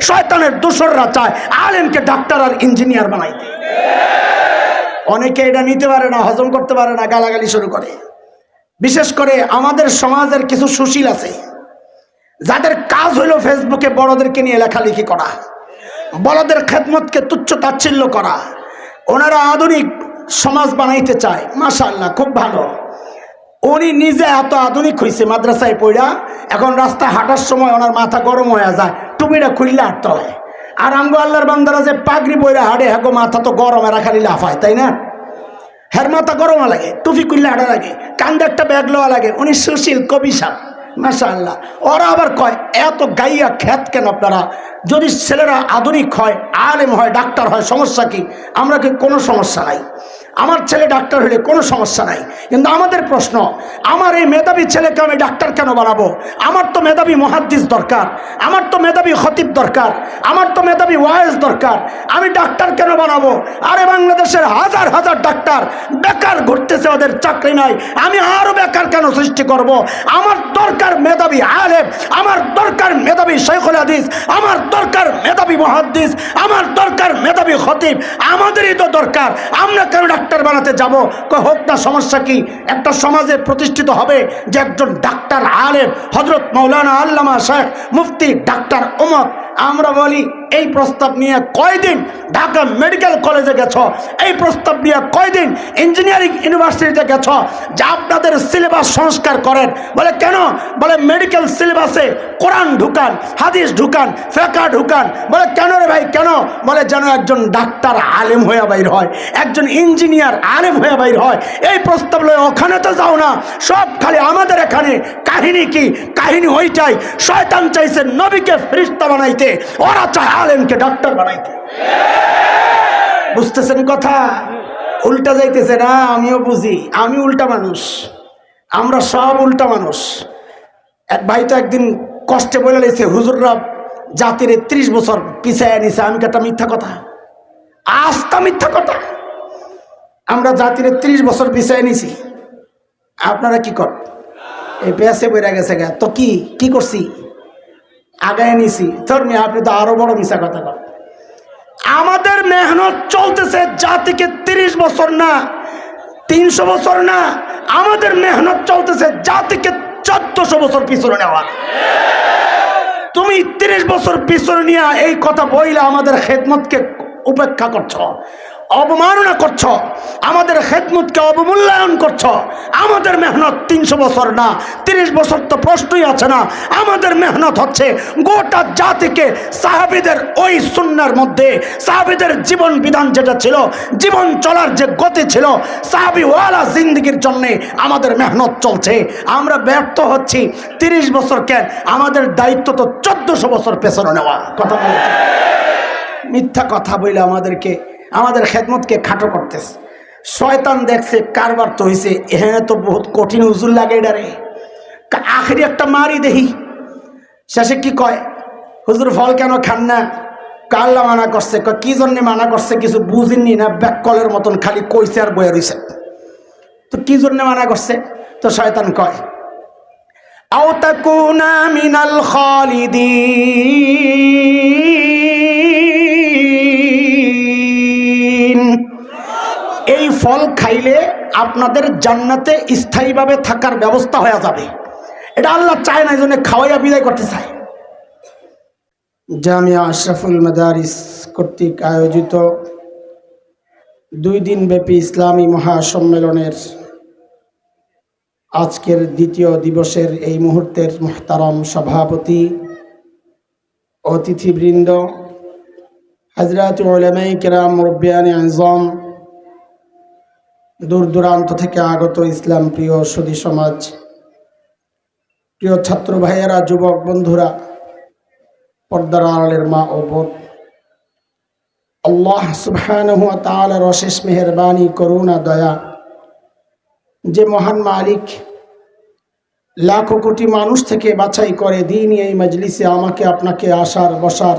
শয়তানের দোসররা চায় আলেমকে ডাক্তার আর ইঞ্জিনিয়ার বানাইতে। অনেকে এটা নিতে পারে না, হজম করতে পারে না, গালাগালি শুরু করে। বিশেষ করে আমাদের সমাজের কিছু সুশীল আছে যাদের কাজ হলো ফেসবুকে বড়দেরকে নিয়ে লেখালেখি করা, বড়দের খেদমতকে তুচ্ছ তাচ্ছিল্য করা। ওনারা আধুনিক সমাজ বানাইতে চায়, মাশাআল্লাহ খুব ভালো। উনি নিজে এত আধুনিক হয়েছে মাদ্রাসায় পড়া, এখন রাস্তায় হাঁটার সময় ওনার মাথা গরম হয়ে যায়, টুপিটা খুললে হাঁটতে হয়। আর আমগো আল্লাহর বান্দারা যে পাগড়ি বইরা হাঁটে, হ্যাঁ মাথা তো গরম, এরা খালি লাফায়, তাই না? হের মাথা গরম লাগে, টুপি খুললে হাঁটা লাগে, কান্দে একটা ব্যাগ লওয়া লাগে। উনি সুশীল কবি সাহেব, মাশাআল্লাহ। ওরা আবার কয় এত গাইয়া খ্যাত কেন আপনারা? যদি ছেলেরা আধুনিক হয়, আলেম হয়, ডাক্তার হয়, সমস্যা কি? আমরা কি? কোনো সমস্যা নাই। আমার ছেলে ডাক্তার হলে কোনো সমস্যা নাই। কিন্তু আমাদের প্রশ্ন, আমার এই মেধাবী ছেলেকে আমি ডাক্তার কেন বানাবো? আমার তো মেধাবী মুহাদ্দিস দরকার, আমার তো মেধাবী খতিব দরকার, আমার তো মেধাবী ওয়াইজ দরকার। আমি ডাক্তার কেন বানাবো? আরে বাংলাদেশের হাজার হাজার ডাক্তার বেকার ঘুরতেছে, ওদের চাকরি নাই। আমি আরো বেকার কেন সৃষ্টি করব? আমার দরকার মেধাবী আলেম, আমার দরকার মেধাবী শাইখুল হাদিস, আমার দরকার মেধাবী মুহাদ্দিস, আমার দরকার মেধাবী খতিব। আমাদেরই তো দরকার। আমরা কেন ডাক্তার বানাতে যাব? হোক না, সমস্যা কি? একটা সমাজে প্রতিষ্ঠিত হবে যে একজন ডাক্তার আলেম, হযরত মাওলানা আল্লামা শেখ মুফতি ডাক্তার ওমর। আমরা বলি এই প্রস্তাব নিয়ে কয়দিন ঢাকা মেডিকেল কলেজে গেছ, এই প্রস্তাব নিয়ে কয়দিন ইঞ্জিনিয়ারিং ইউনিভার্সিটিতে গেছ যে আপনাদের সিলেবাস সংস্কার করেন? বলে কেন? বলে মেডিকেল সিলেবাসে কোরআন ঢুকান, হাদিস ঢুকান, ফিকহ ঢুকান। বলে কেন রে ভাই, কেন? বলে যেন একজন ডাক্তার আলেম হয়ে বাইর হয়, একজন ইঞ্জিনিয়ার আলেম হয়ে বাইর হয়। এই প্রস্তাব লয়ে ওখানে তো যাও না, সব খালি আমাদের এখানে। কাহিনী কি? কাহিনী ওইটাই, শয়তান চাইছে নবীকে ফেরেশতা বানাইতে, ওরা চায় আলেমকে ডাক্তার বানাইতে। বুঝতেছেন কথা? উল্টা যাইতেছে না? আমিও বুঝি, আমি উল্টা মানুষ, আমরা সব উল্টা মানুষ। এক ভাই তো একদিন কষ্টে বলে লেছে, হুজুররা জাতির 30 বছর পিছায় নিছে। আমি একটা মিথ্যা কথা, আস্তা মিথ্যা কথা। আমরা জাতির 30 বছর পিছায় নিছি। আপনারা কি কর? এই পেঁচে বেড়ে গেছে গা তো কি করছি? আগায় নিছি। তোর মেয়ে আপনি তো আরো বড় মিশা কথা কর। আমাদের মেহনত চলতেছে জাতিকে 30 বছর না, 300 বছর না, আমাদের মেহনত চলতেছে জাতিকে 1400 বছর পিছনে নেওয়া। তুমি 30 বছর পিছনে নিয়ে এই কথা বইলে আমাদের খেদমতকে উপেক্ষা করছো, অবমাননা করছো, আমাদের খেদমতকে অবমূল্যায়ন করছো। আমাদের মেহনত 300 বছর না, 30 বছর তো প্রশ্নই আছে না। আমাদের মেহনত হচ্ছে গোটা জাতিকে সাহাবীদের ওই সুন্নাহর মধ্যে, সাহাবীদের জীবন বিধান যেটা ছিল, জীবন চলার যে গতি ছিল, সাহাবীওয়ালা জিন্দেগির জন্যে আমাদের মেহনত চলছে। আমরা ব্যর্থ হচ্ছি 30 বছর কেন? আমাদের দায়িত্ব তো 1400 বছর পেছনে নেওয়া। কথা বলে মিথ্যা কথা বলে আমাদের খেদমতকে খাটো করতেছে। শয়তান দেখছে কারবার তো হয়েছে, এখানে তো বহুত কঠিন উজুর লাগে এটারে, আখেরি একটা মারি দেহি। শেষে কি কয়, হুজুর ফল কেন খান না? আল্লাহ মানা করছে। কি জন্যে মানা করছে কিছু বুঝিনি না, ব্যাককলের মতন খালি কইছে আর বয়ে রইছে। তো কি জন্যে মানা করছে? তো শয়তান কয়, আও তাকুনা মিনাল খালিদিন, এই ফল খাইলে আপনাদের জান্নাতে স্থায়ীভাবে থাকার ব্যবস্থা হয়ে যাবে। এটা আল্লাহ চায় না, এই জন্য খাওয়াইয়া বিদায় করতে চায়। জামিয়া আশরাফুল মাদারিস কর্তৃক আয়োজিত 2 দিন ব্যাপী ইসলামী মহাসম্মেলনের আজকের দ্বিতীয় দিবসের এই মুহূর্তের মুহতারাম সভাপতি, অতিথিবৃন্দ, হযরত উলামায়ে কেরাম, মুরব্বিয়ানে আযম, দূর দূরান্ত থেকে আগত ইসলাম প্রিয় সুধী সমাজ, প্রিয় ছাত্র ভাইয়েরা, যুবক বন্ধুরা, পর্দার আড়ালের মা ও বোন, আল্লাহ সুবহানাহু ওয়া তাআলার অশেষ মেহেরবানি, করুণা, দয়া, যে মহান মালিক লাখো কোটি মানুষ থেকে বাছাই করে দিন এই মজলিসে আমাকে আপনাকে আসার বসার,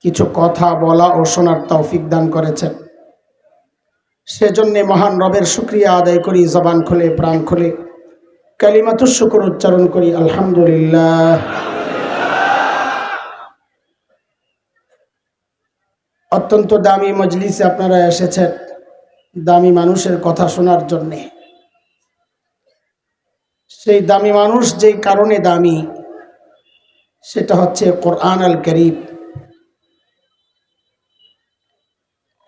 কিছু কথা বলা ও শোনার তৌফিক দান করেছেন। সেজন্য মহান রবের শুকরিয়া আদায় করি, জবান খুলে প্রাণ খুলে কালিমাতুশ শুকর উচ্চারণ করি, আলহামদুলিল্লাহ। অত্যন্ত দামি মজলিসে আপনারা এসেছেন দামি মানুষের কথা শোনার জন্যে। সেই দামি মানুষ যেই কারণে দামি, সেটা হচ্ছে কোরআন আল কারীম,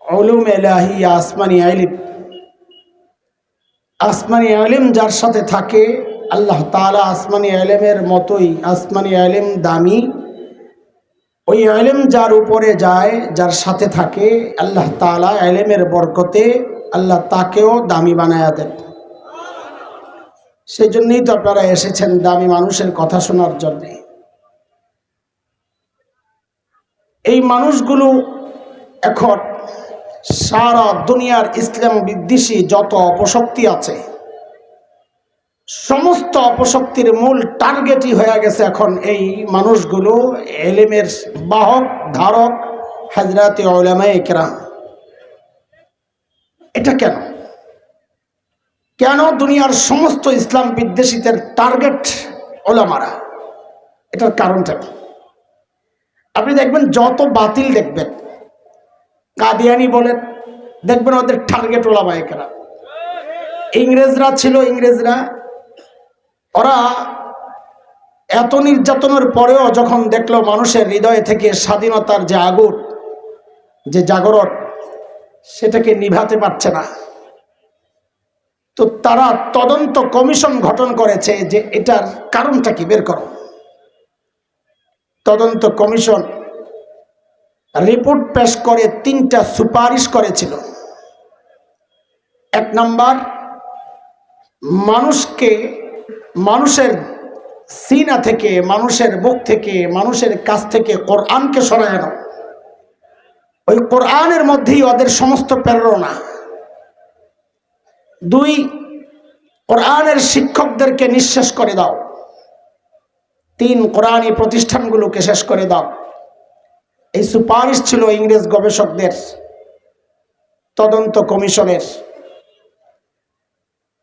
উলুম ইলাহি, আসমানি ইলম। আসমানি ইলম যার সাথে থাকে, আল্লাহ তাআলা আসমানি ইলমের মতোই, আসমানি ইলম দামি। ওই ইলম যার উপরে যায়, যার সাথে থাকে, আল্লাহ তাআলা ইলমের বরকতে আল্লাহ তাকেও দামি বানায়া দেন। সেই জন্যই তো আপনারা এসেছেন দামি মানুষের কথা শোনার জন্যে। এই মানুষগুলো এখন সারা দুনিয়ার ইসলাম বিদ্বেষী যত অপশক্তি আছে, সমস্ত অপশক্তির মূল টার্গেটই হয়ে গেছে এখন এই মানুষগুলো, ইলমের বাহক ধারক হযরত উলামায়ে কেরাম। এটা কেন কেন দুনিয়ার সমস্ত ইসলাম বিদ্বেষীদের টার্গেট ওলামারা? এটার কারণটা কি? আপনি দেখবেন যত বাতিল দেখবেন, কাদিয়ানি বলেন, দেখবেন ওদের টার্গেট ওলামায়ে কেরাম। ইংরেজরা ছিল, ইংরেজরা ওরা এত নির্যাতনের পরেও যখন দেখলো মানুষের হৃদয় থেকে স্বাধীনতার যে আগুন, যে জাগরণ, সেটাকে নিভাতে পারছে না, তো তারা তদন্ত কমিশন গঠন করেছে যে এটার কারণটা কি, বের করো। তদন্ত কমিশন রিপোর্ট পেশ করে 3টা সুপারিশ করেছিল। 1 নাম্বার, মানুষকে মানুষের সিনা থেকে, মানুষের বুক থেকে, মানুষের কাছ থেকে কোরআনকে সরায় দাও। ওই কোরআনের মধ্যেই ওদের সমস্ত প্রেরণা। 2, কোরআনের শিক্ষকদেরকে নিঃশেষ করে দাও। 3, কোরআনী প্রতিষ্ঠানগুলোকে শেষ করে দাও। এই সুপারিশ ছিল ইংরেজ গবেষকদের তদন্ত কমিশনের।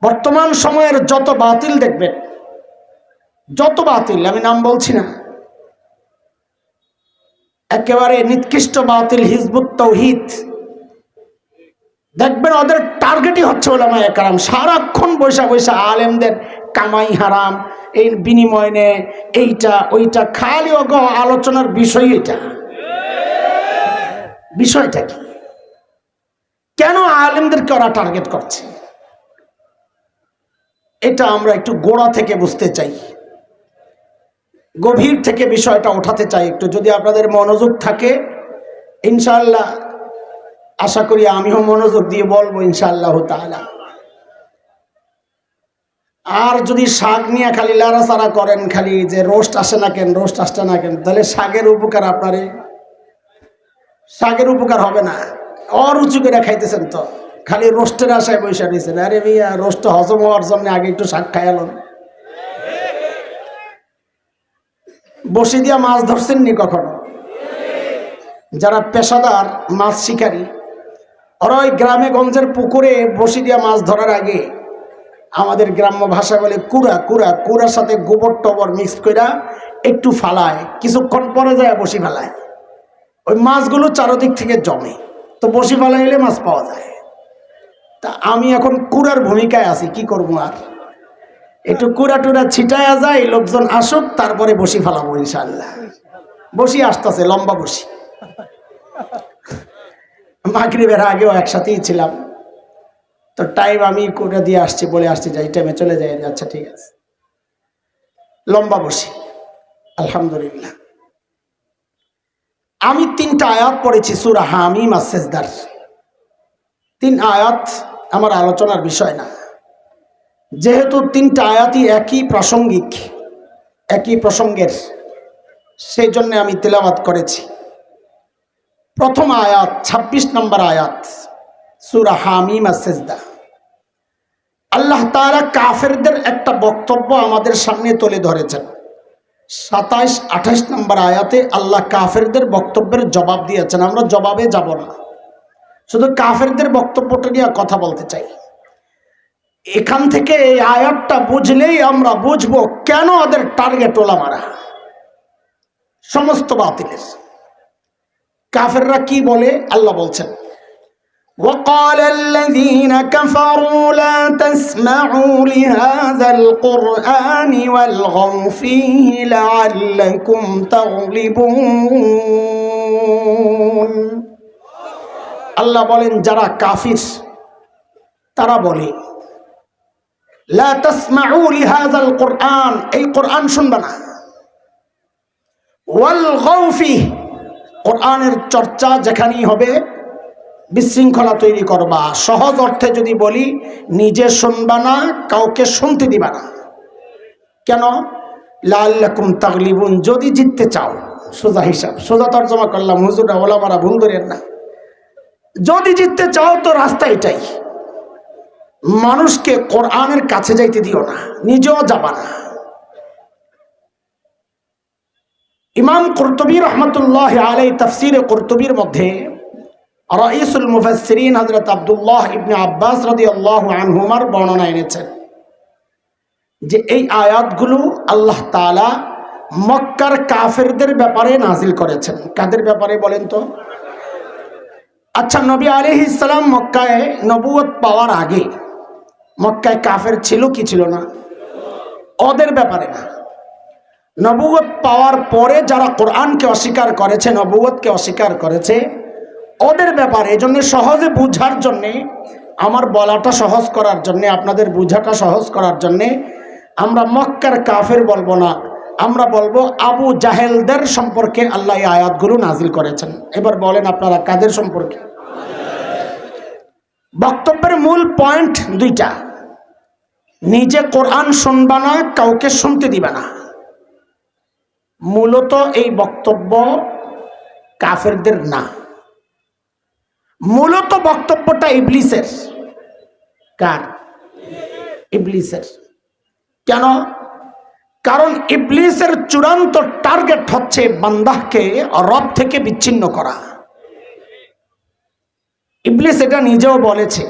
বর্তমান সময়ের যত বাতিল দেখবেন, যত বাতিল, আমি নাম বলছি না, একেবারে নিকৃষ্ট বাতিল, হিজবুত তাওহীদ, দেখবেন ওদের টার্গেটই হচ্ছে উলামায়ে কেরাম। সারাক্ষণ বৈশা বৈশা আলেমদের কামাই হারাম, এই বিনিময় নে, এইটা ওইটা, খালি ওগো আলোচনার বিষয়। এটা বিষয়টা কি? কেন আলেমদেরকে ওরা টার্গেট করছে? এটা আমরা একটু গোড়া থেকে বুঝতে চাই, গভীর থেকে বিষয়টা ওঠাতে চাই একটু। যদি আপনাদের মনোযোগ থাকে, ইনশাআল্লাহ আশা করি আমিও মনোযোগ দিয়ে বলবো ইনশাআল্লাহ তাআলা। আর যদি শাক নিয়ে খালি লাড়াচাড়া করেন, খালি যে রোস্ট আসে না কেন, রোস্ট আসছে না কেন, তাহলে শাকের উপকার আপনারে, শাকের উপকার হবে না। অরুচি করে খাইতেছেন তো, খালি রোস্টের আশায় বসে রয়েছেন। আরে ভাইয়া, রোস্ট হজম হওয়ার জন্য আগে একটু শাক খাইয়ালেন। বসি দিয়া মাছ ধরছেননি কখনো? যারা পেশাদার মাছ শিকারী, ওরা ওই গ্রামে গঞ্জের পুকুরে বসি দিয়া মাছ ধরার আগে, আমাদের গ্রাম্য ভাষা বলে কুড়া, কুড়া, কুড়ার সাথে গোবর টবর মিক্স করে একটু ফালায়, কিছুক্ষণ পরে যায় বসি ফেলায়। ওই মাছগুলো চারদিক থেকে জমে, তো বসি ফেলাইলে মাছ পাওয়া যায়। তা আমি এখন কুড়ার ভূমিকায় আছি, কি করবো আর, একটু কুড়া টুড়া ছিটায়া যায়, লোকজন আসুক, তারপরে বসি ফেলাবো ইনশাআল্লাহ। বসি আসতেছে, লম্বা বসি। মাগরিবের আগেও একসাথেই ছিলাম, তো টাইম আমি কুড়া দিয়ে আসছি, বলে আসছি যাই, টাইমে চলে যাই। আচ্ছা ঠিক আছে, লম্বা বসি, আলহামদুলিল্লাহ। আমি 3টা আয়াত পড়েছি সূরা হামিম আর সেজদার। 3 আয়াত আমার আলোচনার বিষয় না, যেহেতু 3টা আয়াতই একই প্রাসঙ্গিক, একই প্রসঙ্গের, সেই জন্য আমি তেলাওয়াত করেছি। প্রথম আয়াত 26 নম্বর আয়াত সূরা হামিম আর সেজদা। আল্লাহ তাআলা কাফেরদের একটা বক্তব্য আমাদের সামনে তুলে ধরেছেন। 27-28 নম্বর আয়াতে আল্লাহ কাফেরদের বক্তব্যের জবাব দিয়েছেন। আমরা জবাবে যাব না, শুধু কাফেরদের বক্তব্যটা নিয়ে কথা বলতে চাই। এখান থেকে এই আয়াতটা বুঝলেই আমরা বুঝবো কেন ওদের টার্গেট ওলামারা, সমস্ত বাতিলের। কাফেররা কি বলে আল্লাহ বলছেন, وقال الذين كفروا لا تسمعوا لهذا القرآن والغوا فيه لعلكم تغلبون। আল্লাহ বলেন যারা কাফির তারা বলে লা তাসমাউ লিহাযাল কুরআন, এই কোরআন শুনবে না, ওয়াল গাউ ফিহি, কোরআনের চর্চা যেখানেই হবে বিশৃঙ্খলা তৈরি করবা। সহজ অর্থে যদি বলি, নিজে শুনবা না, কাউকে শুনতে দিবা না। কেন? লাআল্লাকুম তাগলিবুন, যদি জিততে চাও। সোজা হিসাব, সোজা তর্জমা করলাম, হুজুররা ওলামারা ভুল করেন না। যদি জিততে চাও তো রাস্তা এটাই, মানুষকে কোরআনের কাছে যাইতে দিও না, নিজেও যাবা না। ইমাম কুরতুবী রহমতুল্লাহ আলাইহি তাফসীরে কুরতুবীর মধ্যে রাইসুল মুফাসসিরিন হযরত আব্দুল্লাহ ইবনে আব্বাস রাদিয়াল্লাহু আনহুমার বর্ণনা এনেছেন যে এই আয়াতগুলো আল্লাহ তাআলা মক্কার কাফেরদের ব্যাপারে নাজিল করেছেন। কাদের ব্যাপারে বলেন তো? আচ্ছা, নবী আলাইহিস সালাম মক্কায় নবুয়ত পাওয়ার আগে মক্কায় কাফের ছিল কি ছিল না? ওদের ব্যাপারে না। নবুয়ত পাওয়ার পরে যারা কোরআনকে অস্বীকার করেছে, নবুয়তকে অস্বীকার করেছে, ওদের ব্যাপারে। এজন্য সহজে বুঝার জন্যে, আমার বলাটা সহজ করার জন্যে, আপনাদের বুঝাটা সহজ করার জন্যে আমরা মক্কার কাফের বলবো না, আমরা বলবো আবু জাহেলদের সম্পর্কে আল্লাহ এই আয়াতগুলো নাজিল করেছেন। এবার বলেন আপনারা কাদের সম্পর্কে? বক্তব্যের মূল পয়েন্ট দুইটা। নিজে কোরআন শুনবা না, কাউকে শুনতে দিবা না। মূলত এই বক্তব্য কাফেরদের না, মূলত বক্তব্যটা ইবলিসের। কার? ইবলিসের। কেন? কারণ ইবলিসের চূড়ান্ত টার্গেট হচ্ছে বান্দাকে রব থেকে বিচ্ছিন্ন করা। ইবলিস এটা নিজেও বলেছে।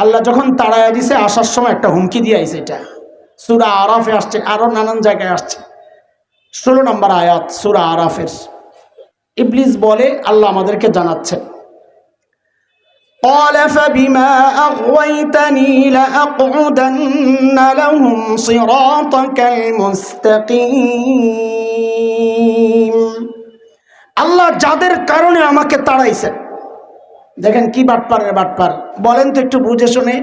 আল্লাহ যখন তাড়াইয়া দিছে, আসার সময় একটা হুমকি দিয়ে আইছে। এটা সূরা আরাফে আসছে, আরো নানান জায়গায় আসছে। 16 নম্বর আয়াত সূরা আরাফের। ইবলিস বলে, আল্লাহ আমাদেরকে জানাচ্ছেন, قال فبما أغويتني لأقعدن لهم صراطك المستقيم। আল্লাহ যাদের কারণে আমাকে তাড়াইছেন, দেখেন কি বাটপারের বাটপার। বলেন তো একটু বুঝে শুনে,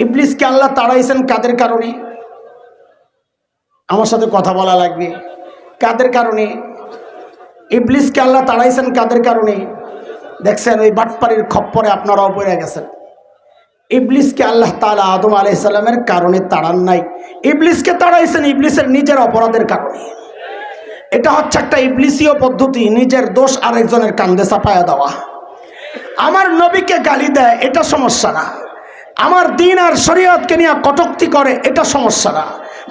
ইবলিসকে আল্লাহ তাড়াইছেন কাদের কারণে? আমার সাথে কথা বলা লাগবে। কাদের কারণে? ইবলিসকে আল্লাহ তাড়াইছেন কাদের কারণে? দেখছেন, ওই বাটপাড়ির খপ্পরে আপনারাও পড়ে গেছেন। ইবলিসকে আল্লাহ তাআলা আদম আলাইহিস সালামের কারণে তাড়ান নাই, ইবলিসকে তাড়াইছেন ইবলিসের নিজের অপরাধের কারণে। এটা হচ্ছে একটা ইবলিসীয় পদ্ধতি, নিজের দোষ আরেকজনের কাঁধে চাপায়া দেওয়া। আমার নবীকে গালি দেয়, এটা সমস্যা না। আমার দিন আর শরীয়তকে নিয়ে কটূক্তি করে, এটা সমস্যা না।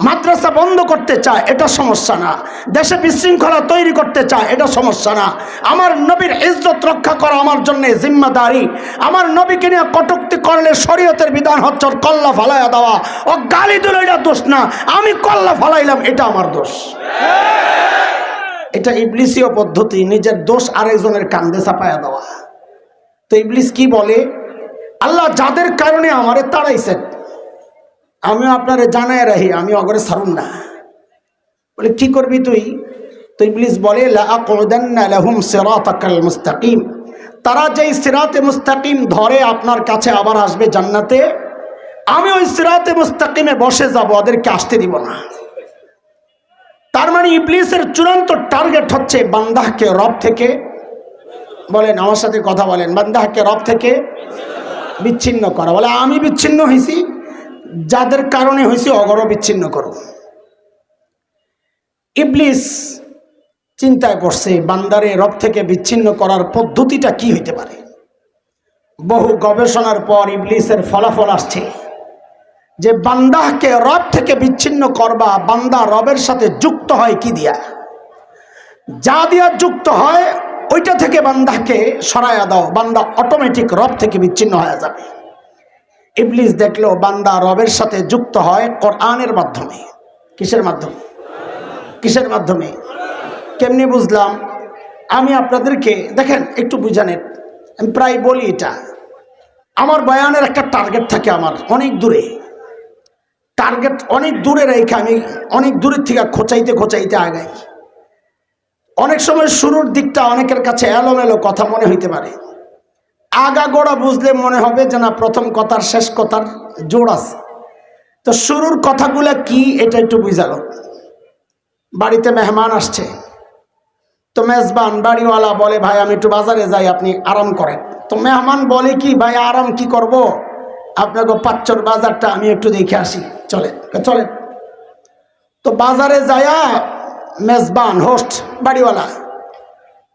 মাদ্রাসা বন্ধ করতে চায়, এটা সমস্যা না। দেশে বিশৃঙ্খলা তৈরি করতে চায়, এটা সমস্যা না। আমার নবীর ইজ্জত রক্ষা করা আমার জন্য জিম্মাদারি। আমার নবীকে নিয়ে কটূক্তি করলে শরীয়তের বিধান হচ্ছে ওর কল্লা ফালাইয়া দেওয়া। ও গালি দিল, এটা দোষ না। আমি কল্লা ফালাইলাম, এটা আমার দোষ। এটা ইবলিসীয় পদ্ধতি, নিজের দোষ আরেকজনের কাঁধে চাপায়া দেওয়া। তো ইবলিস কি বলে? আল্লাহ যাদের কারণে আমারে তাড়াইছেন, আমিও আপনারে জানায় রাহি, আমি অগরে ছাড়ুন না। বলে কি করবি তুই? তো ইবলিস বলে লাআকুদান্না লাহুম সিরাতাকাল মুস্তাকিম, তারা যেই সিরাতে মুস্তাকিম ধরে আপনার কাছে আবার আসবে জান্নাতে, আমি ওই সিরাতে মুস্তাকিমে বসে যাব, ওদেরকে আসতে দিব না। তার মানে ইবলিসের চূড়ান্ত টার্গেট হচ্ছে বান্দাকে রব থেকে, বলেন আমার সাথে কথা বলেন, বান্দাকে রব থেকে বিচ্ছিন্ন করা। বলে আমি বিচ্ছিন্ন হয়েছি, যাদের কারণে হয়েছে অগর বিচ্ছিন্ন করো। ইবলিস চিন্তায় পড়ছে বান্দারে রব থেকে বিচ্ছিন্ন করার পদ্ধতিটা কি হইতে পারে। বহু গবেষণার পর ইবলিসের ফলাফল আসছে যে বান্দাকে রব থেকে বিচ্ছিন্ন করবা, বান্দা রবের সাথে যুক্ত হয় কি দিয়া? যা দিয়া যুক্ত হয় ওইটা থেকে বান্দাকে সরাইয়া দাও, বান্দা অটোমেটিক রব থেকে বিচ্ছিন্ন হয়ে যাবে। ইবলিস দেখলো বান্দা রবের সাথে যুক্ত হয় কোরআনের মাধ্যমে। কিসের মাধ্যমে? কিসের মাধ্যমে? কেমনি বুঝলাম? আমি আপনাদেরকে দেখেন একটু বুঝানেন, আমি প্রায় বলি এটা, আমার বয়ানের একটা টার্গেট থাকে, আমার অনেক দূরে টার্গেট, অনেক দূরে রেখে আমি অনেক দূরের থেকে খোঁচাইতে খোঁচাইতে আগাই। অনেক সময় শুরুর দিকটা অনেকের কাছে এলোমেলো কথা মনে হইতে পারে, আগাগোড়া বুঝলে মনে হবে যে না প্রথম কথার শেষ কথার জোড় আছে। তো শুরুর কথাগুলা কি এটা একটু বুঝালো। বাড়িতে মেহমান আসছে, তো মেজবান বাড়িওয়ালা বলে ভাই আমি একটু বাজারে যাই, আপনি আরাম করেন। তো মেহমান বলে কি ভাই আরাম কি করব, আপনাকে পাঁচচর বাজারটা আমি একটু দেখে আসি, চলে চলে। তো বাজারে যায়া মেজবান হোস্ট বাড়িওয়ালা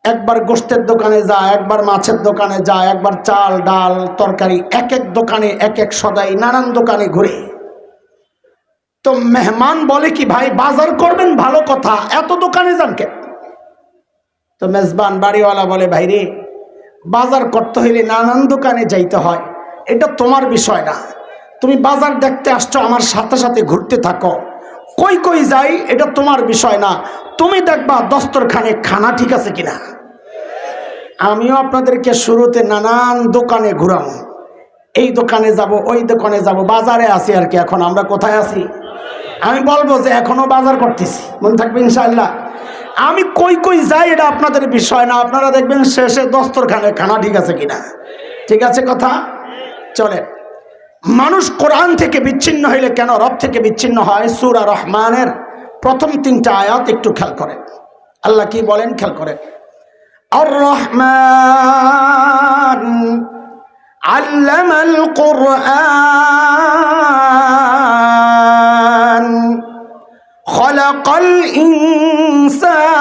একবার গোশতের দোকানে যায়, একবার মাছের দোকানে যায়, একবার চাল ডাল তরকারি, এক এক দোকানে এক এক সদাই নানান দোকানে ঘুরে। তো মেহমান বলে কি ভাই বাজার করবেন ভালো কথা, এত দোকানে যান কেন? তো মেজবান বাড়িওয়ালা বলে ভাই রে, বাজার করতে হইলে নানান দোকানে যাইতে হয়, এটা তোমার বিষয় না, তুমি বাজার দেখতে আসছো, আমার সাথে সাথে ঘুরতে থাকো, কই কই যাই এটা তোমার বিষয় না, তুমি দেখবা দস্তরখানে খানা ঠিক আছে কিনা। আমিও আপনাদেরকে শুরুতে নানান দোকানে ঘুরাবো, এই দোকানে যাব ওই দোকানে যাব, বাজারে আছি আর কি। এখন আমরা কোথায় আছি? আমি বলবো যে এখনো বাজার করতেছি, মনে থাকবে ইনশাআল্লাহ। আমি কই কই যাই এটা আপনাদের বিষয় না, আপনারা দেখবেন শেষে দস্তরখানে খানা ঠিক আছে কিনা। ঠিক আছে কথা? চলে। মানুষ কোরআন থেকে বিচ্ছিন্ন হইলে কেন রব থেকে বিচ্ছিন্ন হয়? সূরা রহমানের প্রথম 3টা আয়াত একটু খেয়াল করেন, আল্লাহ কি বলেন খেয়াল করেন। আর রহমান আল্লামাল কুরআন খলাকাল ইনসান।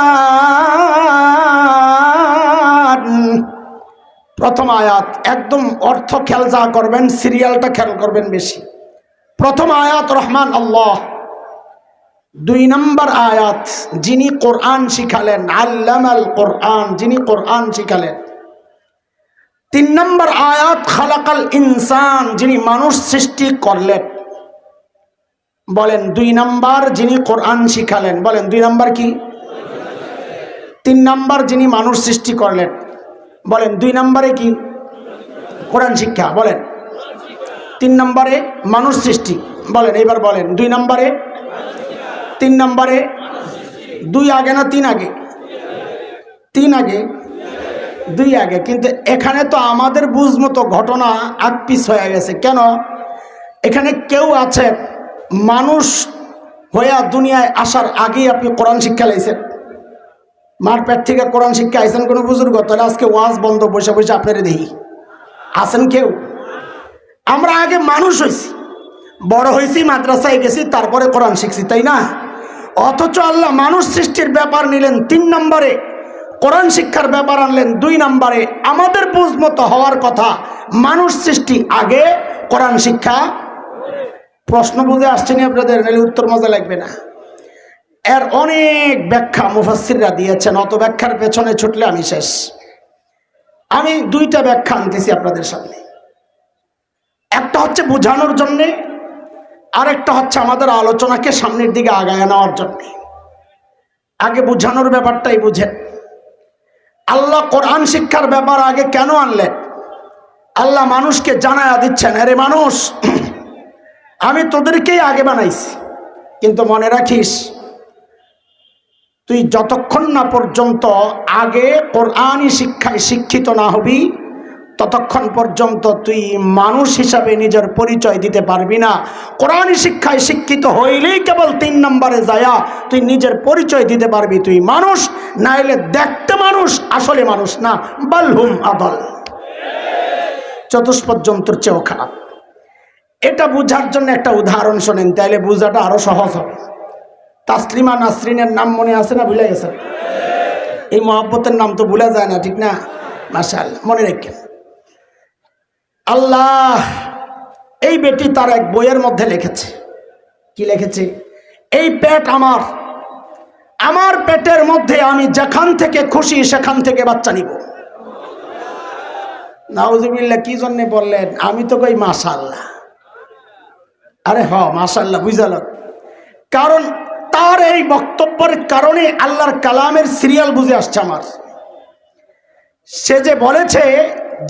প্রথম আয়াত একদম অর্থ খেয়াল যা করবেন, সিরিয়ালটা খেয়াল করবেন বেশি। প্রথম আয়াত রহমান আল্লাহ, 2 নম্বর আয়াত যিনি কোরআন শিখালেন, আল্লামাল কোরআন, যিনি কোরআন শিখালেন। 3 নম্বর আয়াত খালাকাল ইনসান, যিনি মানুষ সৃষ্টি করলেন। বলেন 2 নম্বর যিনি কোরআন শিখালেন, বলেন 2 নম্বর কি? 3 নম্বর যিনি মানুষ সৃষ্টি করলেন, বলেন 2 নম্বরে কি? কোরআন শিক্ষা, বলেন 3 নম্বরে মানুষ সৃষ্টি, বলেন এবার বলেন 2 নম্বরে 3 নম্বরে 2 আগে না 3 আগে? 3 আগে, 2 আগে। কিন্তু এখানে তো আমাদের বুঝ মতো ঘটনা আকপিস হয়ে গেছে। কেন? এখানে কেউ আছে মানুষ হইয়া দুনিয়ায় আসার আগেই আপনি কোরআন শিক্ষা লাইছেন, মার পেট থেকে কোরআন শিক্ষা আইছেন কোনো বুজুর্গ? তাহলে আজকে ওয়াজ বন্ধ, বসে বসে আপনারা দেখি আছেন কেউ? আমরা আগে মানুষ হয়েছি, বড় হয়েছি, মাদ্রাসায় গেছি, তারপরে কোরআন শিখছি, তাই না? অথচ আল্লাহ মানুষ সৃষ্টির ব্যাপার নিলেন 3 নম্বরে, কোরআন শিক্ষার ব্যাপার আনলেন 2 নম্বরে। আমাদের বুঝ মতো হওয়ার কথা মানুষ সৃষ্টি আগে, কোরআন শিক্ষা। প্রশ্ন বুঝে আসছেনি আপনাদের? নাহলে উত্তর মজা লাগবে না। এর অনেক ব্যাখ্যা মুফাসসিররা দিয়েছেন, অত ব্যাখ্যার পেছনে ছুটলে আমি শেষ। আমি 2টা ব্যাখ্যা আনতেছি আপনাদের সামনে। একটা হচ্ছে বোঝানোর জন্যে, আরেকটা হচ্ছে আমাদের আলোচনাকে সামনের দিকে আগায় নেওয়ার জন্যে। আগে বোঝানোর ব্যাপারটাই বুঝেন। আল্লাহ কোরআন শিক্ষার ব্যাপার আগে কেন আনলেন? আল্লাহ মানুষকে জানায়া দিচ্ছেন, আরে মানুষ আমি তোদেরকেই আগে বানাইছি, কিন্তু মনে রাখিস তুই যতক্ষণ না পর্যন্ত আগে কোরআনই শিক্ষায় শিক্ষিত না হবি, ততক্ষণ পর্যন্ত তুই মানুষ হিসাবে নিজের পরিচয় দিতে পারবি না। কোরআনই শিক্ষায় শিক্ষিত হইলেই কেবল 3 নম্বরে যায়া তুই নিজের পরিচয় দিতে পারবি তুই মানুষ, নাইলে দেখতে মানুষ আসলে মানুষ না। বালহুম আদাল, চতুষ্পদ জন্তুর চেয়েও খারাপ। এটা বুঝার জন্য একটা উদাহরণ শোনেন, তাইলে বুঝাটা আরো সহজ হবে। তাসলিমা নাসরিনের নাম মনে আছে না? ভুলে গেছেন? এই মহব্বতের নাম তো ভুলা যায় না, ঠিক না? মাশাআল্লাহ, মনে রাখেন। আল্লাহ এই বেটি তার এক বইয়ের মধ্যে লিখেছে, কি লিখেছে? এই পেট আমার, আমার পেটের মধ্যে আমি যেখান থেকে খুশি সেখান থেকে বাচ্চা নিব। নাউজুবিল্লাহ, কি জন্য বললেন? আমি তো কই মাশাআল্লাহ। আরে হ মাশাআল্লাহ বুঝাল, কারণ তার এই বক্তব্যের কারণে আল্লাহর কালামের সিরিয়াল বুঝে আসছে আমার। সে যে বলেছে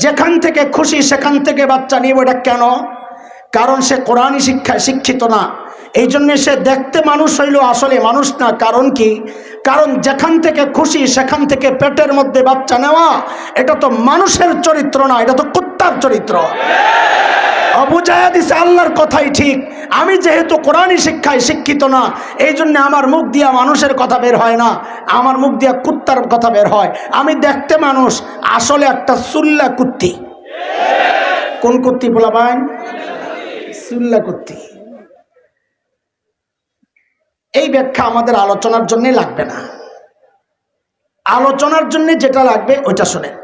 যেখান থেকে খুশি সেখান থেকে বাচ্চা নিব, এটা কেন? কারণ সে কোরআনী শিক্ষায় শিক্ষিত না, এই জন্যে সে দেখতে মানুষ হইল, আসলে মানুষ না। কারণ কি? কারণ যেখান থেকে খুশি সেখান থেকে পেটের মধ্যে বাচ্চা নেওয়া, এটা তো মানুষের চরিত্র না, এটা তো কুত্তার চরিত্র। বুঝাইয়া দিছে আল্লাহর কথাই ঠিক। আমি যেহেতু কোরআনী শিক্ষায় শিক্ষিত না, এই জন্য আমার মুখ দিয়া মানুষের কথা বের হয় না, আমার মুখ দিয়া কুত্তার কথা বের হয়। আমি দেখতে মানুষ, আসলে একটা সুল্লা কুত্তি। কোন কুত্তি বলাবেন? সুল্লা কুত্তি। এই ব্যাখ্যা আমাদের আলোচনার জন্য লাগবে না। আলোচনার জন্য যেটা লাগবে ওইটা শুনেন।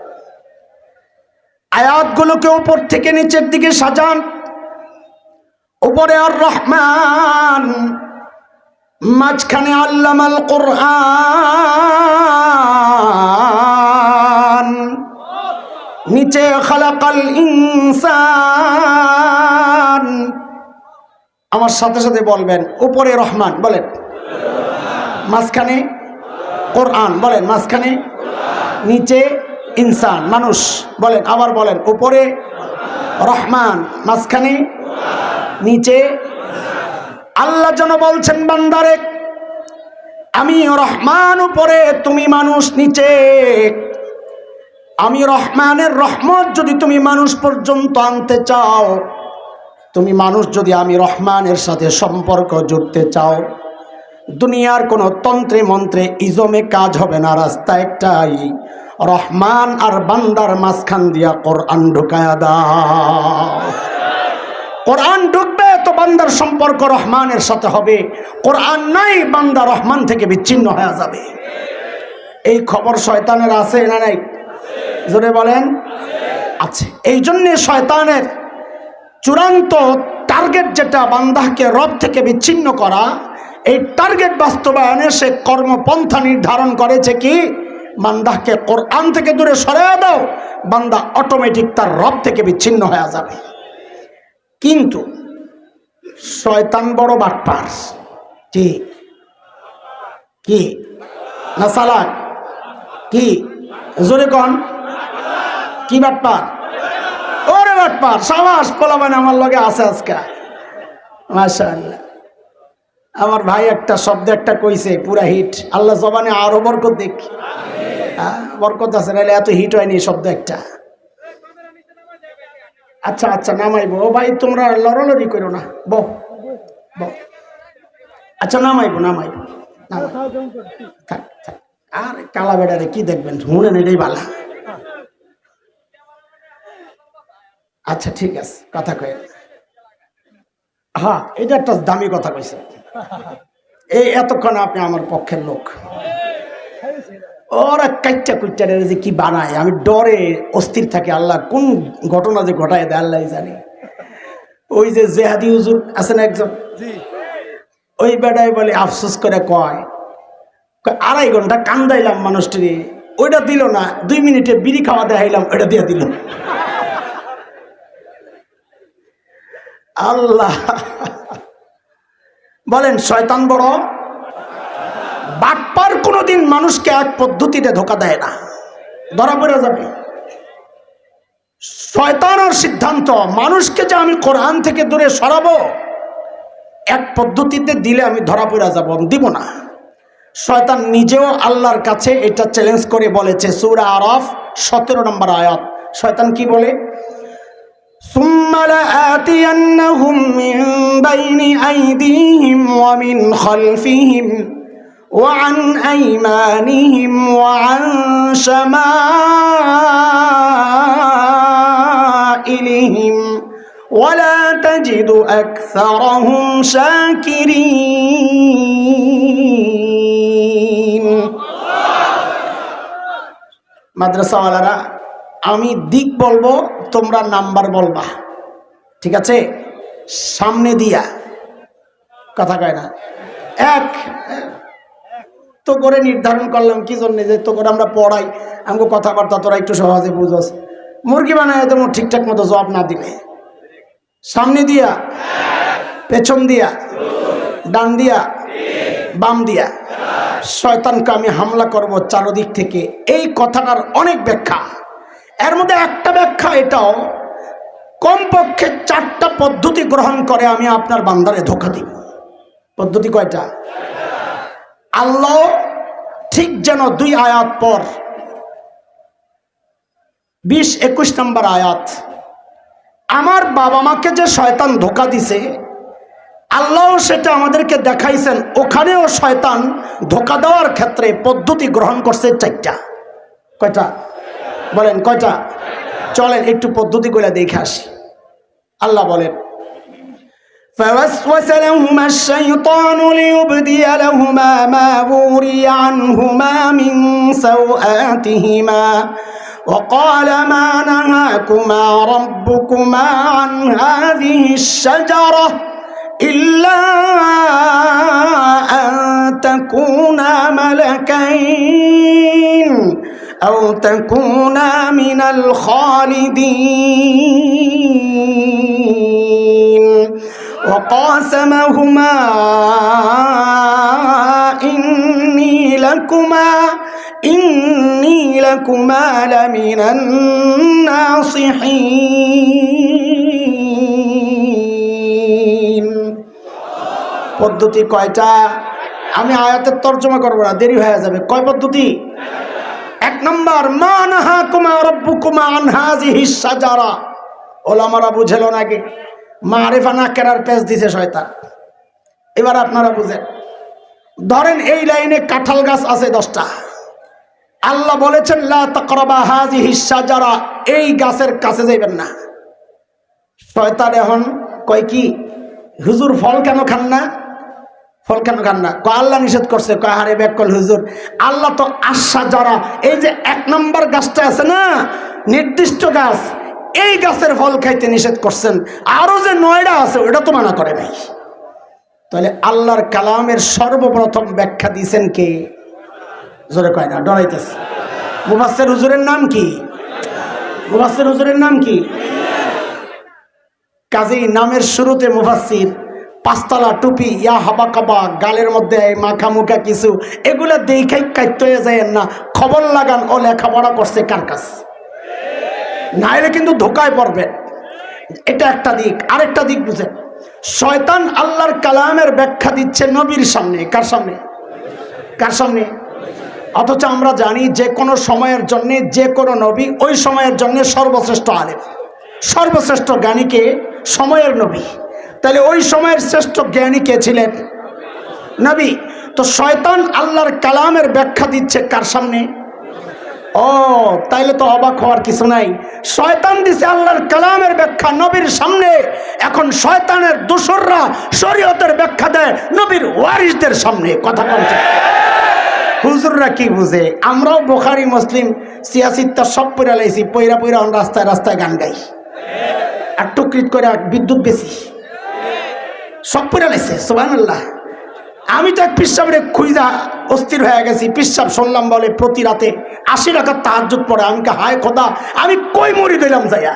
আয়াতগুলোকে উপর থেকে নিচের দিকে সাজান। উপরে আর রহমান, মাঝখানে আল্লামাল কোরআন, নিচে খালাকাল ইনসান। আমার সাথে সাথে বলবেন, উপরে রহমান বলেন, মাঝখানে কোরআন বলেন, মাঝখানে নিচে ইনসান মানুষ বলেন, আবার বলেন, উপরে রহমান, মাঝখানে নিচে। আল্লাহ যেন বলছেন বান্দারে, আমি রহমান উপরে, তুমি মানুষ নিচে। আমি রহমানের রহমত যদি তুমি মানুষ পর্যন্ত আনতে চাও, তুমি মানুষ যদি আমি রহমানের সাথে সম্পর্ক জুড়তে চাও, দুনিয়ার কোনো তন্ত্রে মন্ত্রে ইজমে কাজ হবে না। রাস্তা একটাই, রহমান আর বান্দার মাঝখান দিয়া কোরআন ঢুকায়া দাও। কোরআন ঢুকবে তো বান্দার সম্পর্ক রহমানের সাথে হবে। কোরআন নাই, বান্দা রহমান থেকে বিচ্ছিন্ন হয়ে যাবে। এই খবর শয়তানের আছে না নাই? জোরে বলেন, আছে। এই জন্যে শয়তানের চূড়ান্ত টার্গেট যেটা, বান্দাকে রব থেকে বিচ্ছিন্ন করা, এই টার্গেট বাস্তবায়নে সে কর্মপন্থা নির্ধারণ করেছে কি, বান্দাকে কোরআন থেকে দূরে সরিয়ে দাও, বান্দা অটোমেটিক তার রব থেকে বিচ্ছিন্ন হয়ে যাবে। কিন্তু শয়তান বড় বাটপার। কি কি না চালাক? কি জোরে কন, কি বাটপার? ওরে বাটপার, সাবাস পোলাবেন আমার লগে আছে আজকে, মাশাআল্লাহ। আমার ভাই একটা শব্দ একটা কইছে, পুরা হিট। আল্লাহ জবানে আরো বরকত দেখ, বরকত আছে, নাহলে এত হিট হয়নি শব্দ একটা। আচ্ছা আচ্ছা নামাইবো ভাই, তোমরা লড়ালড়ি করো না, বহ বহ। আচ্ছা নামাইবো নামাইবো, থাক থাক। আর কালা বেড়ারে কি দেখবেন, শুনেন এটাই ভালো। আচ্ছা ঠিক আছে, কথা কয়ে। হ্যাঁ, এটা একটা দামি কথা কইছে। এই এতক্ষণ আপনি আমার পক্ষের লোক। ওরা কাইটা কুইটা যে কি বানায়, আমি ডরে অস্থির থাকি। আল্লাহ কোন ঘটনা যে ঘটায় দেয় আল্লাহ জানে। ওই যে জেহাদি হুজুর আছেন একজন, ওই বেড়ায় বলে আফসোস করে কয়, 2.5 ঘন্টা কান্দাইলাম মানুষটিরে, ওইটা দিল না, 2 মিনিটে বিড়ি খাওয়া দেখাইলাম, ওইটা দিয়ে দিল। আল্লাহ বলেন, শয়তান বড় বাটপার। কোনোদিন মানুষকে এক পদ্ধতিতে ধোকা দেয় না, ধরা পড়ে যাবে। শয়তানের সিদ্ধান্ত, মানুষকে যে আমি কোরআন থেকে দূরে সরাবো, এক পদ্ধতিতে দিলে আমি ধরা পড়ে যাব, আমি দিব না। শয়তান নিজেও আল্লাহর কাছে এটা চ্যালেঞ্জ করে বলেছে, সূরা আরাফ 17 নম্বর আয়াত। শয়তান কি বলে? ثم لآتينهم من بين أيديهم ومن خلفهم وعن أيمانهم وعن شمائلهم ولا تجد أكثرهم شاكرين। মাদ্রাসা ওয়ালারা, আমি দিক বলবো, তোমরা নাম্বার বলবা, ঠিক আছে? সামনে দিয়া, কথা কয় না, এক তো করে নির্ধারণ করলাম কি জন্য, যে তো করে আমরা পড়াই, আমাকে কথাবার্তা তোরা একটু সহজে বুঝোস। মুরগি বানায় তোমার ঠিকঠাক মতো জবাব না দিলে, সামনে দিয়া, পেছন দিয়া, ডান দিয়া, বাম দিয়া, শয়তানকে আমি হামলা করব চারদিক থেকে। এই কথাটার অনেক ব্যাখ্যা। এর মধ্যে একটা ব্যাখ্যা এটাও, কমপক্ষে 4টা পদ্ধতি গ্রহণ করে আমি আপনার বান্দারে ধোঁকা দিব। পদ্ধতি কয়টা? আল্লাহ ঠিক যেন 2 আয়াত পর 20-21 নম্বর আয়াত, আমার বাবা মাকে যে শয়তান ধোঁকা দিছে আল্লাহ সেটা আমাদেরকে দেখাইছেন। ওখানেও শয়তান ধোঁকা দেওয়ার ক্ষেত্রে পদ্ধতি গ্রহণ করছে 4টা। কয়টা বলেন? কয়টা? চলেন একটু পদ্ধতিগুলো দেখে আসি। আল্লাহ বলেন, فوسوس لهما الشيطان ليبدي لهما ما وري عنهما من سوآتهما وقال ما نهاكما ربكما عن هذه الشجرة إلا أن تكونا ملكين أو تكونا من الخالدين وقاسمهما إني لكما لمن الناصحين। পদ্ধতি কয়টা? আমি আয়াতের তর্জমা করব না, দেরি হয়ে যাবে। কয় পদ্ধতি? 1 নম্বর, মা নাহাকুমা রাব্বুকুমা আন হাযিহিস শাজারা। ওলামারা বুঝেল নাকি? মারিফা না কেরার পেজ দিছে শয়তান। এবার আপনারা বুঝেন, ধরেন এই লাইনে কাঁঠাল গাছ আছে 10টা, আল্লাহ বলেছেন লা তাকরাবা হাযিহিস শাজারা, এই গাছের কাছে যাইবেন না। শয়তান এখন কয় কি, হুজুর ফল কেন খান না? ফল কেন খান না? আল্লাহ নিষেধ করছে। কয় হারে বেকল হুজুর, আল্লাহ তো আশ-শাজারা, এই যে 1 নম্বর গাছটা আছে না, নির্দিষ্ট গাছ, এই গাছের ফল খাইতে নিষেধ করছেন। আরো যে 9টা আছে ওটা তো মানা করে নাই। তাহলে আল্লাহর কালামের সর্বপ্রথম ব্যাখ্যা দিয়েছেন কে? জোরে কয় না, ডরাইতেছে। মুফাসসির হুজুরের নাম কি? মুফাসসির হুজুরের নাম কি? কাজী নামের শুরুতে মুফাসসির, 5 তলা টুপি, ইয়া হাবা কাবা, গালের মধ্যে মাখা মুখা কিছু, এগুলা দেখাই কাইতে হয়ে যায় না। খবর লাগান ও লেখাপড়া করছে কার কাছে, নাইলে কিন্তু ধোকায় পড়বেন। এটা একটা দিক। আরেকটা দিক বুঝেন, শয়তান আল্লাহর কালামের ব্যাখ্যা দিচ্ছে নবীর সামনে। কার সামনে? কার সামনে? অথচ আমরা জানি যে কোনো সময়ের জন্য যে কোনো নবী ওই সময়ের জন্য সর্বশ্রেষ্ঠ আলেম, সর্বশ্রেষ্ঠ জ্ঞানীকে সময়ের নবী। তাহলে ওই সময়ের শ্রেষ্ঠ জ্ঞানী কে ছিলেন? নবী। তো শয়তান আল্লাহর কালামের ব্যাখ্যা দিচ্ছে কার সামনে? ও, তাইলে তো অবাক হওয়ার কিছু নাই। শয়তান দিছে আল্লাহর কালামের ব্যাখ্যা নবীর সামনে, এখন শয়তানের দোসররা শরীয়তের ব্যাখ্যা দেয় নবীর ওয়ারিসদের সামনে। কথা বলছে হুজুররা কি বুঝে? আমরাও বুখারী মুসলিম সিয়াসিত্তা সব পড়া লাইছি, পইরা পইরা রাস্তায় রাস্তায় গান গাই, আর টুকরিট করে বিদ্যুৎ বেশি সব পড়া লাইছে। সুবহানাল্লাহ। আমি তো এক পিসাবরে খুঁজা অস্থির হয়ে গেছি। পিসাব শুনলাম বলে প্রতি রাতে 80 রাকাত তাহাজ্জুদ পড়ে। আমি কে হায় খোদা, আমি কই মরি দিলাম যাইয়া।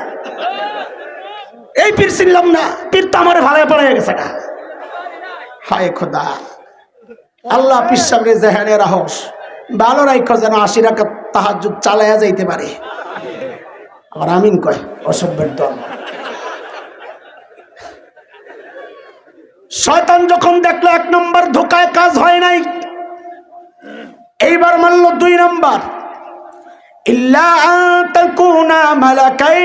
এই পীর ছিলাম না, পীর তো আমার ভালো পড়ে গেছে। হায় খোদা, আল্লাহ পিসাবরে জেহানে রাহস ভালো রাখো, যেন 80 রাকাত তাহাজ্জুদ চালায়া যাইতে পারে। আবার আমিন কয় অসভ্যের দল। শয়তান যখন দেখলো 1 নম্বর ধোকায় কাজ হয় নাই, এইবার মানল 2 নম্বর, ইল্লা আন তাকুনা মালাকাইন।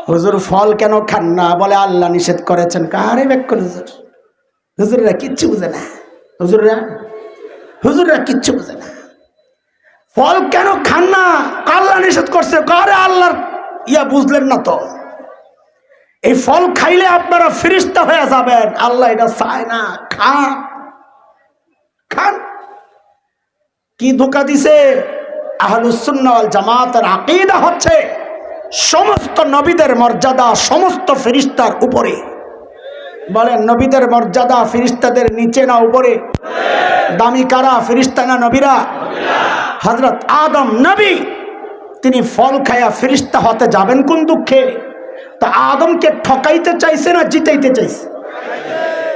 হুজুর ফল কেন খান না? বলে আল্লাহ নিষেধ করেছেন। কারে ব্যাখ্যা হুজুর? হুজুররা কিচ্ছু বুঝে না। হুজুররা কিচ্ছু বুঝে না। ফল কেন খান না? আল্লাহ নিষেধ করছে। কারে আল্লাহর ইয়া বুঝলেন না তো? এই ফল খাইলে আপনারা ফেরেশতা হয়ে যাবেন, আল্লাহ এটা চায় না। খান খান। কি ধোঁকা দিছে? আহলুস সুন্নাহ ওয়াল জামাতের আকীদা হচ্ছে সমস্ত নবীদের মর্যাদা সমস্ত ফেরেশতার উপরে। বলেন, নবীদের মর্যাদা ফেরেশতাদের নিচে না উপরে? দামি কারা? ফেরেশতা না নবীরা? হযরত আদম নবী, তিনি ফল খায়া ফেরেশতা হতে যাবেন কোন দুঃখে? তা আদমকে ঠকাইতে চাইছে না জিতাইতে চাইছে?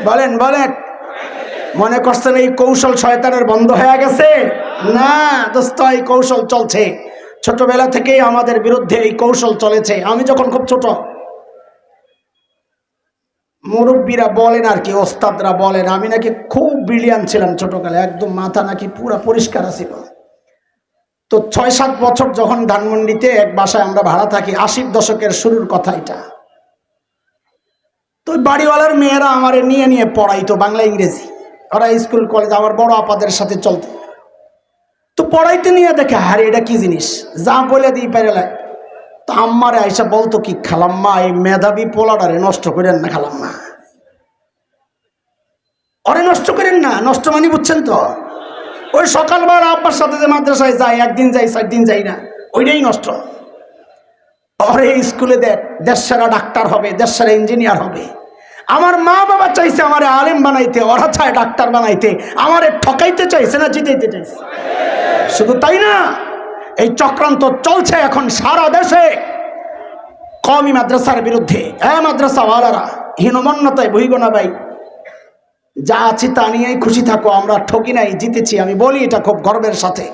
বলেন বলেন। মনে করছেন এই কৌশল শয়তানের বন্ধ হয়ে গেছে? না দোস্ত, এই কৌশল চলছে ছোটবেলা থেকেই আমাদের বিরুদ্ধে এই কৌশল চলেছে। আমি যখন খুব ছোট, মুরব্বীরা বলেন আর কি, ওস্তাদরা বলেন আমি নাকি খুব ব্রিলিয়ান্ট ছিলাম ছোটকালে, একদম মাথা নাকি পুরা পরিষ্কার ছিল। তো ৬-৭ বছর যখন ধানমন্ডিতে এক বাসায় আমরা ভাড়া থাকি, ৮০ দশকের শুরুর কথা এটা। তো বাড়িওয়ালার মেয়েরা আমারে নিয়ে নিয়ে পড়াইতো বাংলা ইংরেজি, ওরা স্কুল কলেজ আমার বড় আপাদের সাথে চলতো। তো পড়াইতে নিয়ে দেখে আরে এটা কি জিনিস, যা বলে দিই পেরেলায়। তো আম্মারে আইসা বলতো কি, খালাম্মা এই মেধাবী পোলাডারে নষ্ট করেন না, খালাম্মা ওরে নষ্ট করেন না। নষ্ট মানি বুঝছেন তো, ওই সকালবেলা আব্বার সাথে যে মাদ্রাসায় যাই, একদিন যাই 4 দিন যাই না, ওইটাই নষ্ট। ওরে স্কুলে দেশ সেরা ডাক্তার হবে, দেশ সেরা ইঞ্জিনিয়ার হবে। আমার মা বাবা চাইছে আমারে আলেম বানাইতে, ওরা চায় ডাক্তার বানাইতে। আমারে ঠকাইতে চাইছে না জিতাইতে চাইছে? শুধু তাই না, এই চক্রান্ত চলছে এখন সারা দেশে কওমি মাদ্রাসার বিরুদ্ধে। মাদ্রাসাওয়ালারা হীনমন্যতায় বহিগো না ভাই, যা আছি তা নিয়েই খুশি থাকো, আমরা ঠকি নাই, জিতেছি। আমি বলি এটা খুব গর্বের সাথে।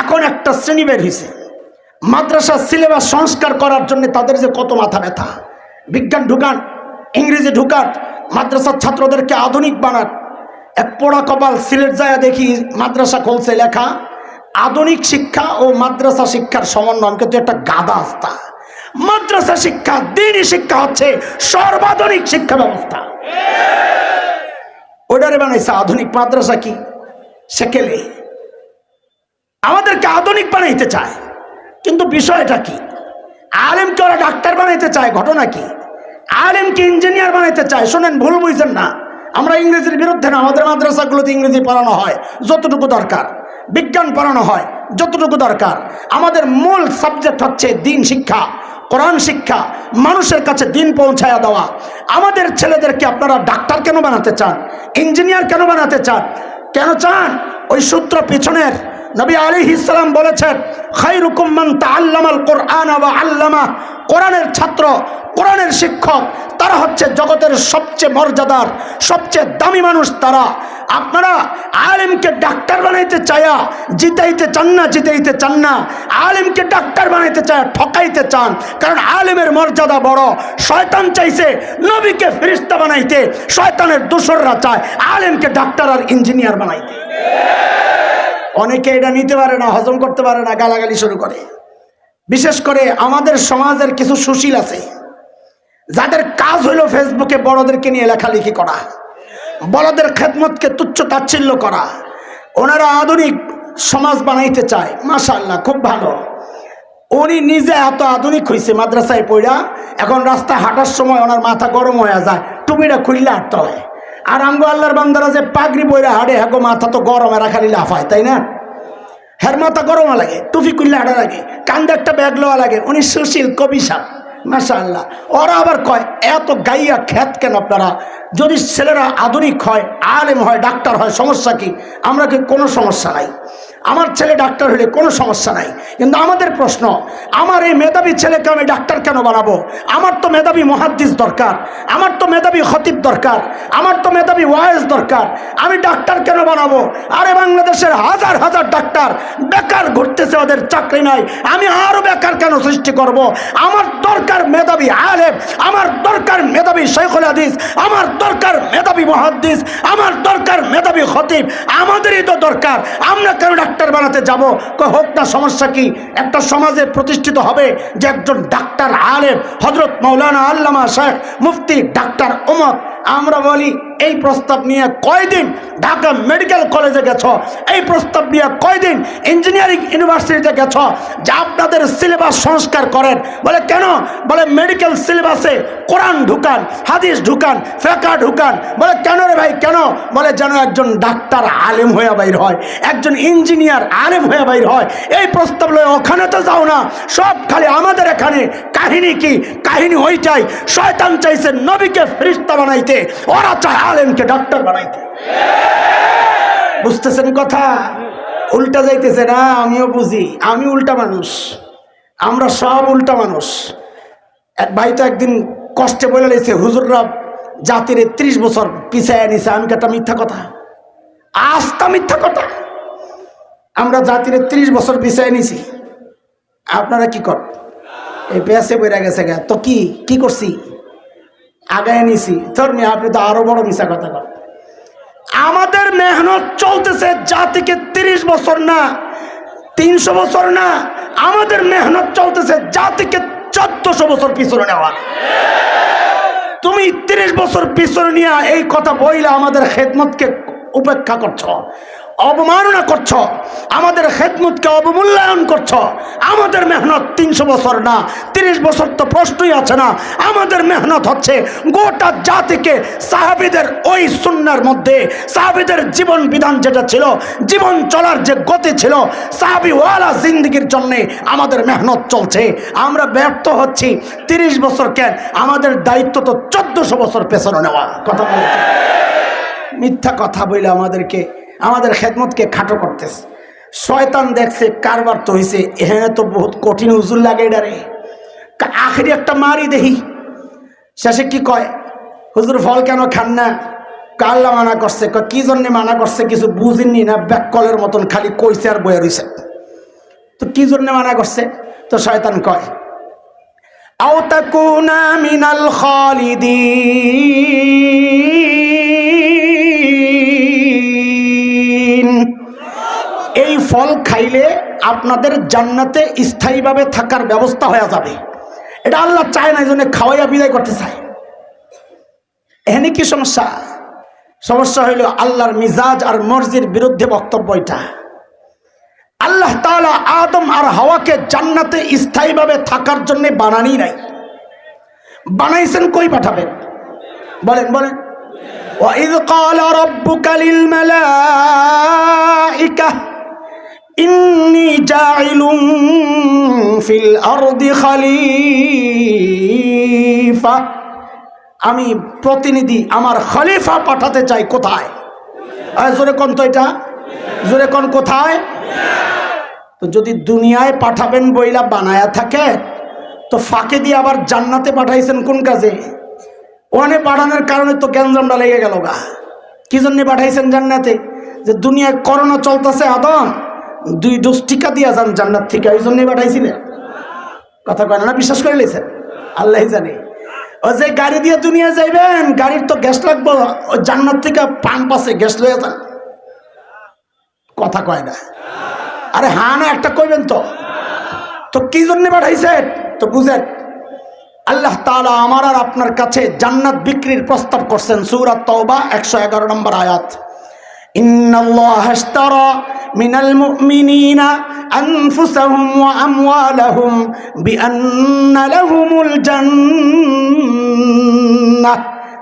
এখন একটা শ্রেণী বের হয়েছে, মাদ্রাসার সিলেবাস সংস্কার করার জন্য তাদের যে কত মাথা ব্যথা। বিজ্ঞান ঢুকান, ইংরেজি ঢুকান, মাদ্রাসার ছাত্রদেরকে আধুনিক বানান। এক পোড়া কপাল সিলেট যায় দেখি মাদ্রাসা খুলছে, লেখা আধুনিক শিক্ষা ও মাদ্রাসা শিক্ষার সমন্বয়। কিন্তু একটা গাদা আস্থা। মাদ্রাসা শিক্ষা, দ্বীনি শিক্ষা হচ্ছে সর্বাধুনিক শিক্ষা ব্যবস্থা। ওটারে বানাইছে আধুনিক। মাদ্রাসা কি সেকেলে আমাদেরকে আধুনিক বানাইতে চায়, কিন্তু বিষয়টা কি? আলেমকে ওরা ডাক্তার বানাইতে চায়, ঘটনা কি? আলেমকে ইঞ্জিনিয়ার বানাইতে চায়। শোনেন, ভুল বুঝছেন না, আমরা ইংরেজির বিরুদ্ধে না। আমাদের মাদ্রাসাগুলোতে ইংরেজি পড়ানো হয় যতটুকু দরকার, বিজ্ঞান পড়ানো হয় যতটুকু দরকার। আমাদের মূল সাবজেক্ট হচ্ছে দ্বীন শিক্ষা, কোরআন শিক্ষা, মানুষের কাছে দিন পৌঁছায়া দেওয়া। আমাদের ছেলেদেরকে আপনারা ডাক্তার কেন বানাতে চান, ইঞ্জিনিয়ার কেন বানাতে চান? কেন চান? ওই সূত্র পিছনের। নবী আলাইহিস সালাম বলেছেন, খায়রুকুম মান তাআল্লামাল কুরআন ওয়া আল্লামা। কোরআনের ছাত্র, কোরআনের শিক্ষক, তারা হচ্ছে জগতের সবচেয়ে মর্যাদার, সবচেয়ে দামি মানুষ তারা। আপনারা আলেমকে ডাক্তার বানাইতে চায়া জিতাইতে চান না, জিতাইতে চান না। আলেমকে ডাক্তার বানাইতে চায় ঠকাইতে চান, কারণ আলেমের মর্যাদা বড়। শয়তান চাইছে নবীকে ফেরেশতা বানাইতে, শয়তানের দোসররা চায় আলেমকে ডাক্তার আর ইঞ্জিনিয়ার বানাইতে। অনেকে এটা নিতে পারে না, হজম করতে পারে না, গালাগালি শুরু করে। বিশেষ করে আমাদের সমাজের কিছু সুশীল আছে, যাদের কাজ হলো ফেসবুকে বড়দেরকে নিয়ে লেখালেখি করা, বড়দের খেদমতকে তুচ্ছ তাচ্ছিল্য করা। ওনারা আধুনিক সমাজ বানাইতে চায়। মাশাআল্লাহ, খুব ভালো। উনি নিজে এত আধুনিক হয়েছে মাদ্রাসায় পড়া, এখন রাস্তায় হাঁটার সময় ওনার মাথা গরম হয়ে যায়, টুপিটা খুললে হাঁটতে হয়। আর আঙ্গো আল্লাহর বান্দারা যে পাগড়ি বইরা হাঁটে, হ্যাঁ মাথা তো গরমে রাখালি লাফায়, তাই না? হের মাথা গরম লাগে, টুপি খুললে হাঁটা লাগে, কান্দে একটা ব্যাগ লওয়া লাগে। উনি সুশীল কবি সাহ, মাশাআল্লাহ। ওরা আবার কয় এত গাইয়া খ্যাত কেন আপনারা? যদি ছেলেরা আধুনিক হয়, আলেম হয়, ডাক্তার হয়, সমস্যা কি? আমরা কি? কোনো সমস্যা নাই। আমার ছেলে ডাক্তার হলে কোনো সমস্যা নাই। কিন্তু আমাদের প্রশ্ন, আমার এই মেধাবী ছেলেকে আমি ডাক্তার কেন বানাবো? আমার তো মেধাবী মুহাদ্দিস দরকার, আমার তো মেধাবী খতিব দরকার, আমার তো মেধাবী ওয়াইজ দরকার। আমি ডাক্তার কেন বানাবো? আরে বাংলাদেশের হাজার হাজার ডাক্তার বেকার ঘুরতেছে, ওদের চাকরি নাই। আমি আরো বেকার কেন সৃষ্টি করব? আমার দরকার মেধাবী আলেম, আমার দরকার মেধাবী শাইখুল হাদিস, আমার দরকার মেধাবী মুহাদ্দিস, আমার দরকার মেধাবী খতিব। আমাদেরই তো দরকার। আমরা কেন ডাক্তার বানাতে যাব? হোক না, সমস্যা কি? একটা সমাজে প্রতিষ্ঠিত হবে যে একজন ডাক্তার আলেম, হযরত মাওলানা আল্লামা শেখ মুফতি ডাক্তার ওমর। আমরা বলি এই প্রস্তাব নিয়ে কয়দিন ঢাকা মেডিকেল কলেজে গেছ, এই প্রস্তাব নিয়ে কয়দিন ইঞ্জিনিয়ারিং ইউনিভার্সিটিতে গেছ যে আপনাদের সিলেবাস সংস্কার করেন? বলে কেন? বলে মেডিকেল সিলেবাসে কোরআন ঢুকান, হাদিস ঢুকান, ফিকহ ঢুকান। বলে কেন রে ভাই, কেন? বলে যেন একজন ডাক্তার আলেম হয়ে বাইর হয়, একজন ইঞ্জিনিয়ার আলেম হয়ে বাইর হয়। এই প্রস্তাব লয়ে ওখানে তো যাও না, সব খালি আমাদের এখানে। কাহিনী কি? কাহিনী ওইটাই, শয়তান চাইছে নবীকে ফেরেশতা বানাইতে, ওরা চায় আলেমকে ডাক্তার বানাইতে। বুঝতেছেন কথা? উল্টা যাইতেছে না? আমিও বুঝি, আমি উল্টা মানুষ, আমরা সব উল্টা মানুষ। এক ভাই তো একদিন কষ্টে বলে লেছে হুজুররা জাতির 30 বছর পিছায় নিছে। আমি একটা মিথ্যা কথা, আস্থা মিথ্যা কথা। আমরা জাতিরে 30 বছর পিছিয়ে নিছি, আপনারা কি কর এই পেঁচে বইরা গেছে গা, তো কি করছি আগায় নিছি তোর মেয়ে, আপনি তো আরো বড় মিশা কথা কর। আমাদের মেহনত চলতেছে জাতিকে 30 বছর না 300 বছর না, আমাদের মেহনত চলতেছে জাতিকে 1400 বছর পিছনে নেওয়া। তুমি 30 বছর পিছনে নিয়ে এই কথা বইলে আমাদের খেদমতকে উপেক্ষা করছ, অবমাননা করছ, আমাদের খেদমতকে অবমূল্যায়ন করছ। আমাদের মেহনত 300 বছর না 30 বছর তো প্রশ্নই আছে না। আমাদের মেহনত হচ্ছে গোটা জাতিকে সাহাবীদের ওই সুন্নাহর মধ্যে, সাহাবীদের জীবন বিধান যেটা ছিল, জীবন চলার যে গতি ছিল, সাহাবীওয়ালা জিন্দেগির জন্যে আমাদের মেহনত চলছে। আমরা ব্যর্থ হচ্ছি 30 বছর কেন, আমাদের দায়িত্ব তো 1400 বছর পেছনে নেওয়া। কথা বলে মিথ্যা কথা বলে আমাদের খেদমতকে খাটো করতেছে। শয়তান দেখছে কারবার তো হয়েছে, এখানে তো বহুত কঠিন উজুর লাগে এটারে, আখেরি একটা মারি দেহি। শেষে কি কয়, হুজুর ফল কেন খান না? আল্লাহ মানা করছে। কি জন্য মানা করছে কিছু বুঝিনি না, ব্যাককলের মতন খালি কইছে আর বয়ে রইছে। তো কি জন্য মানা করছে? তো শয়তান কয় আও তাকুনা মিনাল খালিদিন, এই ফল খাইলে আপনাদের জান্নাতে স্থায়ীভাবে থাকার ব্যবস্থা হয়ে যাবে। এটা আল্লাহ চায় না, এই জন্য খাওয়াইয়া বিদায় করতে চায়। এখানে কি সমস্যা? সমস্যা হইল আল্লাহর মিজাজ আর মর্জির বিরুদ্ধে বক্তব্য। এটা আল্লাহ তাআলা আদম আর হাওয়াকে জান্নাতে স্থায়ীভাবে থাকার জন্য বানানি নাই, বানাইছেন কই পাঠাবেন? বলেন বলেন। ওয়াইয ক্বালা রাব্বুকা লিল মালাইকা ইন্নী জাইলুন ফিল আরদি খলিফা, আমি প্রতিনিধি, আমার খলিফা পাঠাতে চাই। কোথায়? জোরে কোন তো, এটা জোরে কোন কোথায়? তো যদি দুনিয়ায় পাঠাবেন বইলা বানায়া থাকে, তো ফাঁকে দিয়ে আবার জান্নাতে পাঠাইছেন কোন কাজে? ওখানে পাঠানোর কারণে তো গ্যাঞ্জামটা লেগে গেল গা। কি জন্য পাঠাইছেন জান্নাতে? যে দুনিয়ায় করোনা চলতেছে, আদম 2 ডোজ টিকা দিয়া যান জান্নাত থেকে, ওই জন্যই পাঠাইছিলেন। কথা কয় না? বিশ্বাস করে লেছেন? আল্লাহ জানে। ও যে গাড়ি দিয়ে দুনিয়া যাইবেন, গাড়ির তো গ্যাস লাগবো, ওই জান্নাত থেকে পাম্প আছে, গ্যাস লয়ে যান। কথা কয় না? আরে হ্যাঁ না একটা কইবেন তো। তো কি জন্য পাঠাইছেন? তো বুঝেন, আল্লাহ তাআলা আমার আর আপনার কাছে জান্নাত বিক্রির প্রস্তাব করছেন। সূরা তাওবা 111 নম্বর আয়াত। ইন্নাল্লাহা ইশতারা মিনাল মুমিনিনা আনফুসাহুম ওয়া আমওয়ালাহুম বিআন্না লাহুমুল জান্নাহ,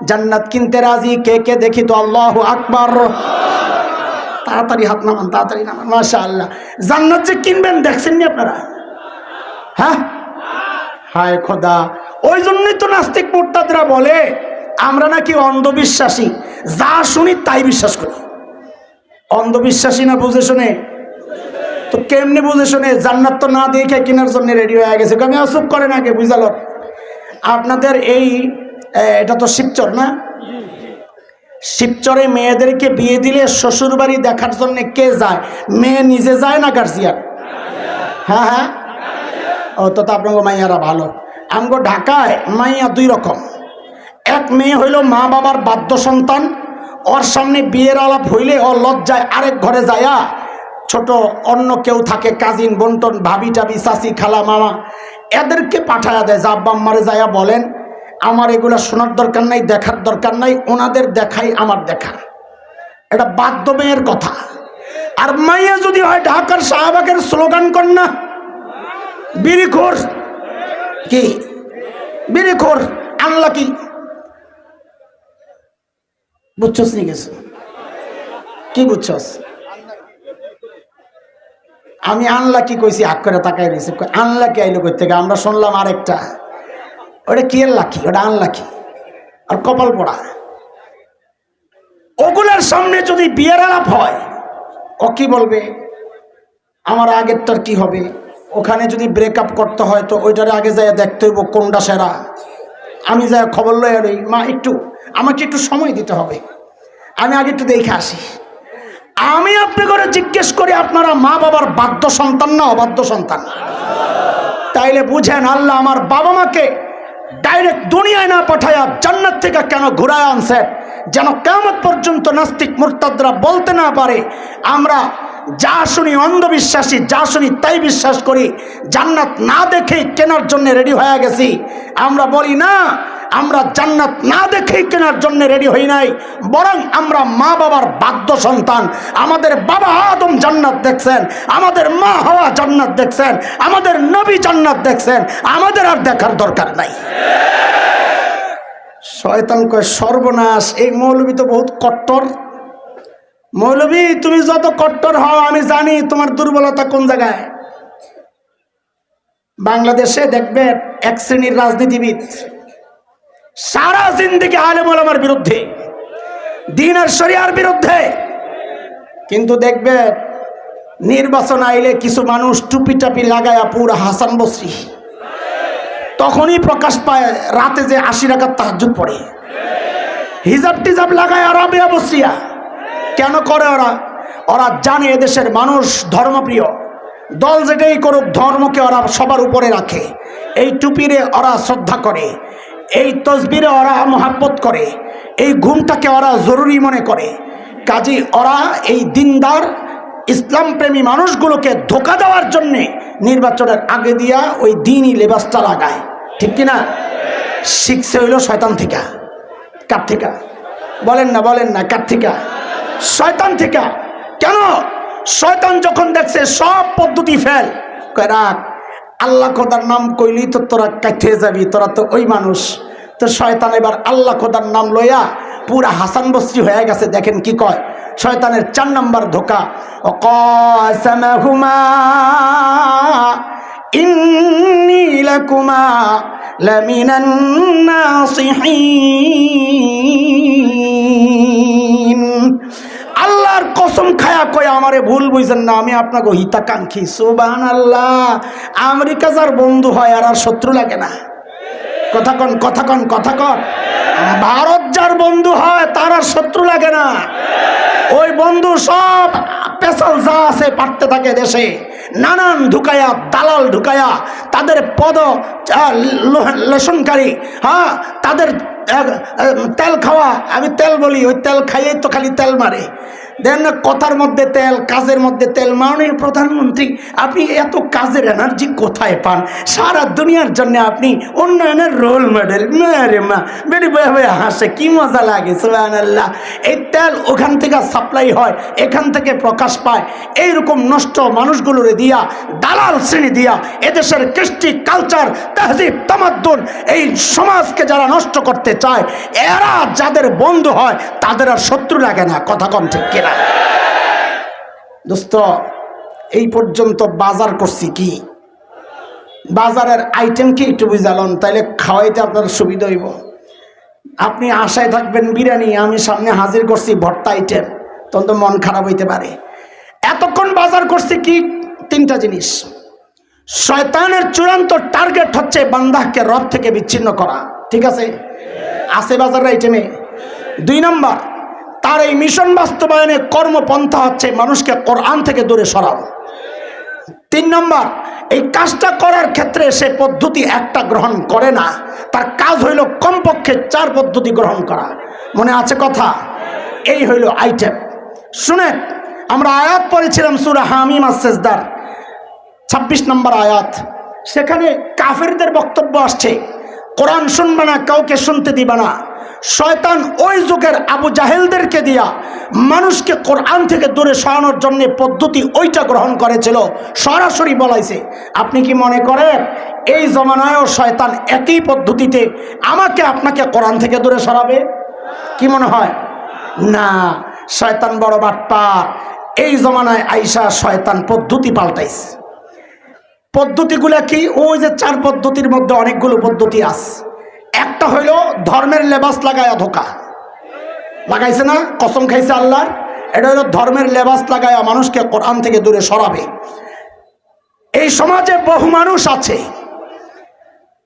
জান্নাত কিনতে রাজি কে কে দেখি তো? আল্লাহু আকবার। তাড়াতাড়ি হাত নামান, তাড়াতাড়ি নামান। মাশাআল্লাহ। জান্নাত যে কিনবেন দেখছেন নি আপনারা? হ্যাঁ, হায় খোদা। ওই জন্যই তো নাস্তিক মুরতাদরা বলে আমরা নাকি অন্ধবিশ্বাসী, যা শুনি তাই বিশ্বাস করি। অন্ধবিশ্বাসী না বুঝে শুনে? তো কেমনে বুঝে শুনে? জান্নাত তো না দেখে কেনার জন্য রেডি হয়ে গেছে। আমি চুপ করেন আগে বুঝালো। আপনাদের এটা তো শিবচর না? শিবচরে মেয়েদেরকে বিয়ে দিলে শ্বশুর বাড়ি দেখার জন্য কে যায়? মেয়ে নিজে যায় না গার্জিয়ান? হ্যাঁ হ্যাঁ। ও তো আপনার মাইয়ারা ভালো। আমগো ঢাকায় মাইয়া 2 রকম। এক মেয়ে হইল মা বাবার বাধ্য সন্তান, ওর সামনে বিয়ের আলাপ হইলে ও লজ্জায় আরেক ঘরে যায়া ছোট অন্য কেউ থাকে, কাজিন বন্টন ভাবি টাবি চাচি খালা মামা, এদেরকে পাঠায়া দেয়। যা আব্বা আম্মারে যায়া বলেন আমার এগুলা শোনার দরকার নাই, দেখার দরকার নাই, ওনাদের দেখাই আমার দেখা। এটা বাধ্য মেয়ের কথা। আর মাইয়া যদি হয় ঢাকার শাহবাগের স্লোগান কন্যা, বিড়িখোর। কি বিড়িখোর? আনলা কি বুঝছস নি? গেছে কি বুঝছস? আমি আনলা কি কইছি? হাক করে তাকাই রয়েছে। আনলা কি আইলো কই থেকে? আমরা শুনলাম আরেকটা। ওটা কি এর লাকি? ওটা আনলাকি আর কপাল পড়া। ওগুলার সামনে যদি বিয়ের আলাপ হয়, ও কি বলবে? আমার আগেরটার কি হবে? ওখানে যদি ব্রেকআপ করতে হয় তো ওইটারে আগে যাইয়া দেখতে হইব কোনটা সেরা। আমি যাই খবর লইয়া রই, মা একটু আমাকে একটু সময় দিতে হবে, আমি আগে একটু দেখে আসি। আমি আপনি করে জিজ্ঞেস করি, আপনারা মা বাবার বাধ্য সন্তান না অবাধ্য সন্তান? তাইলে বুঝেন, আল্লাহ আমার বাবা মাকে ডাইরেক্ট দুনিয়ায় না পাঠায়া জান্নাত থেকে কেন ঘুরায় আনছেন, যেন কিয়ামত পর্যন্ত নাস্তিক মুরতাদরা বলতে না পারে আমরা যা শুনি অন্ধবিশ্বাসী, যা শুনি তাই বিশ্বাস করি, জান্নাত না দেখেই কেনার জন্য রেডি হয়ে গেছি। আমরা বলি না, আমরা জান্নাত না দেখেই কেনার জন্য রেডি হই নাই, বরং আমরা মা বাবার বাধ্য সন্তান। আমাদের বাবা আদম জান্নাত দেখছেন, আমাদের মা হাওয়া জান্নাত দেখছেন, আমাদের নবী জান্নাত দেখছেন, আমাদের আর দেখার দরকার নাই। শয়তান কয় সর্বনাশ, এই মৌলবী তো বহুত কট্টর। মৌলবী তুমি যত কট্টর হও আমি জানি তোমার দুর্বলতা কোন জায়গায়। বাংলাদেশে দেখবেন এক শ্রেণীর রাজনীতিবিদ সারা জিন্দেগি আলেম ওলামার বিরুদ্ধে, দ্বীন আর শরিয়ার বিরুদ্ধে, কিন্তু দেখবেন নির্বাচন আইলে কিছু মানুষ টুপি টাপি লাগায়া পুরা হাসান বসরি, তখনই প্রকাশ পায় রাতে যে 80 রাকাত তাহাজ্জুদ পড়ে, হিজাব টিজাব লাগায় রাবেয়া বসরিয়া। কেন করে ওরা? ওরা জানে এদেশের মানুষ ধর্মপ্রিয়, দল যেটাই করুক ধর্মকে ওরা সবার উপরে রাখে। এই টুপিরে ওরা শ্রদ্ধা করে, এই তসবিরে ওরা মহাব্বত করে, এই ঘুমটাকে ওরা জরুরি মনে করে। কাজী ওরা এই দিনদার ইসলাম প্রেমী মানুষগুলোকে ধোঁকা দেওয়ার জন্যে নির্বাচনের আগে দিয়া ওই দিনই লেবাসটা লাগায়, ঠিক কিনা? শিখছে হইল শয়তান থেকে। কার থেকে? বলেন না, বলেন না, কার থেকে? শয়তান থেকে। কেন? শয়তান যখন দেখছে সব পদ্ধতি ফেল, কয় রাখ, আল্লাহ খোদার নাম কইলি তো তোরা কাছে যাবি, তোরা তো ওই মানুষ। তো শয়তান এবার আল্লাহ খোদার নাম লইয়া পুরা হাসান বসরি হয়ে গেছে। দেখেন কি কয় শয়তানের 4 নম্বর ধোকা, অকাসামাহুমা ইন্নী লাকুমা লামিনান নাসিহিন। আল্লাহর কসম খায়া কয় আমারে ভুল বুঝেন না, আমি আপনাকে হিতাকাঙ্ক্ষী। সুবহানাল্লাহ। আমেরিকা যার বন্ধু হয় আর শত্রু লাগে না। কথা কন, কথা কন, কথা কন। ভারত যার বন্ধু হয় তার আর শত্রু লাগে না। ওই বন্ধু সব পেশাল যা আছে পাঠতে থাকে দেশে, নানান ঢুকায়া, দালাল ঢুকায়া, তাদের পদ লেশনকারী, হ্যাঁ, তাদের তেল খাওয়া, আমি তেল বলি, ওই তেল খাইয়েই তো খালি তেল মারে। দেন না কথার মধ্যে তেল, কাজের মধ্যে তেল। মাননীয় প্রধানমন্ত্রী, আপনি এত কাজের এনার্জি কোথায় পান? সারা দুনিয়ার জন্য আপনি উন্নয়নের রোল মডেল। মেরে মা বেড়ি বয়ে বয়ে হাসে, কি মজা লাগে। সুবহানাল্লাহ। এই তেল ওখান থেকে সাপ্লাই হয়, এখান থেকে প্রকাশ পায়। এইরকম নষ্ট মানুষগুলোরে দিয়া, দালাল শ্রেণী দিয়া এদেশের কৃষ্টি, কালচার, তাহজিব, তামাদ্দুন, এই সমাজকে যারা নষ্ট করতে চায়, এরা যাদের বন্ধু হয় তাদের আর শত্রু লাগে না। কথা কম ঠিক কিনা? দোস্ত, এই পর্যন্ত বাজার করছি কি? বাজারের আইটেম কি একটু বুঝালন, তাইলে খাওয়াইতে আপনার সুবিধা হইব। আপনি আশায় থাকবেন বিরিয়ানি, আমি সামনে হাজির করছি ভর্তা আইটেম, তখন তো মন খারাপ হইতে পারে। এতক্ষণ বাজার করছি কি? 3টা জিনিস। শয়তানের চূড়ান্ত টার্গেট হচ্ছে বান্দাকে রব থেকে বিচ্ছিন্ন করা, ঠিক আছে? বাজারের আইটেমে 2 নম্বর, তার এই মিশন বাস্তবায়নে কর্মপন্থা হচ্ছে মানুষকে কোরআন থেকে দূরে সরানো। 3 নম্বর, এই কাজটা করার ক্ষেত্রে সে পদ্ধতি একটা গ্রহণ করে না, তার কাজ হইল কমপক্ষে 4 পদ্ধতি গ্রহণ করা। মনে আছে কথা? এই হইল আইটেম। শুনেন, আমরা আয়াত পড়েছিলাম সূরা হামিম আস-সাজদার 26 নম্বর আয়াত। সেখানে কাফেরদের বক্তব্য আসছে, কোরআন শুনবে না, কাউকে শুনতে দিবে না। শয়তান ওই যুগের আবু জাহেলদেরকে দিয়া মানুষকে কোরআন থেকে দূরে সরানোর জন্য পদ্ধতি ওইটা গ্রহণ করেছিল, সরাসরি বলাইছে। আপনি কি মনে করেন এই জমানায়ও শয়তান একই পদ্ধতিতে আমাকে আপনাকে কোরআন থেকে দূরে সরাবে? কি মনে হয়? না, শয়তান বড় বাটপার। এই জমানায় আইসা শয়তান পদ্ধতি পাল্টাইছে। পদ্ধতিগুলা কি? ওই যে 4 পদ্ধতির মধ্যে অনেকগুলো পদ্ধতি আছে। একটা হইল ধর্মের লেবাস লাগায়া ধোকা লাগাইছে না, কসম খাইছে আল্লাহর। এটা হলো ধর্মের লেবাস লাগায়া মানুষকে কোরআন থেকে দূরে সরাবে। এই সমাজে বহু মানুষ আছে,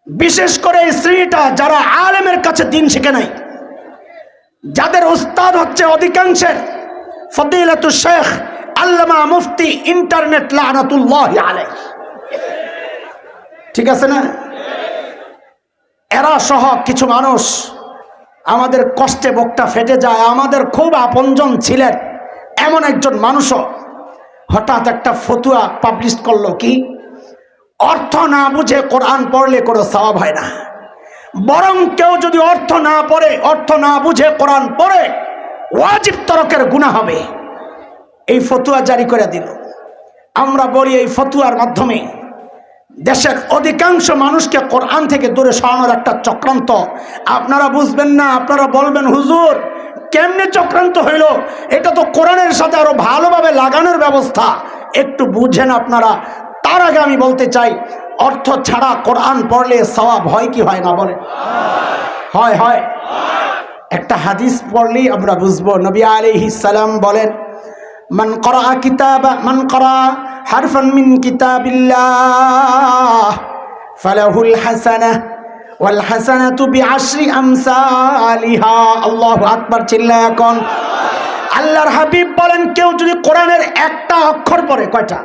বিশেষ করে এই শ্রেণীটা যারা আলেমের কাছে দিন শিখে নাই, যাদের উস্তাদ হচ্ছে অধিকাংশের ফদিলাতুল শেখ আল্লামা মুফতি ইন্টারনেট লানাতুল্লাহি আলাইহি। ঠিক আছে না? এরা সহ কিছু মানুষ আমাদের কষ্টে বুকটা ফেটে যায়। আমাদের খুব আপনজন ছিলেন এমন একজন মানুষও হঠাৎ একটা ফতুয়া পাবলিশ করলো, কি অর্থ না বুঝে কোরআন পড়লে কোনো সওয়াব হয় না, বরং কেউ যদি অর্থ না বুঝে কোরআন পড়ে ওয়াজিব তরকের গুনাহ হবে। এই ফতুয়া জারি করে দিল। আমরা বলি এই ফতুয়ার মাধ্যমে দেশের অধিকাংশ মানুষকে কোরআন থেকে দূরে সরানোর একটা চক্রান্ত। আপনারা বুঝবেন না, আপনারা বলবেন হুজুর কেমনে চক্রান্ত হইল, এটা তো কোরআনের সাথে আরো ভালোভাবে লাগানোর ব্যবস্থা, একটু বুঝেন আপনারা। তার আগে আমি বলতে চাই, অর্থ ছাড়া কোরআন পড়লে সওয়াব হয় কি হয় না? বলে হয়। হয়। একটা হাদিস পড়লেই আমরা বুঝবো। নবী আলাইহিস সালাম বলেন, মান করা হারফান মিন কিতাবিল্লাহ ফালাহুল হাসানাহ ওয়াল হাসানাতু বিআশরি আমসালিহা। আল্লাহু আকবার, চিল্লায়া কোন। আল্লাহর হাবিব বলেন, কেউ যদি কোরআনের একটা অক্ষর পড়ে, কয়টা?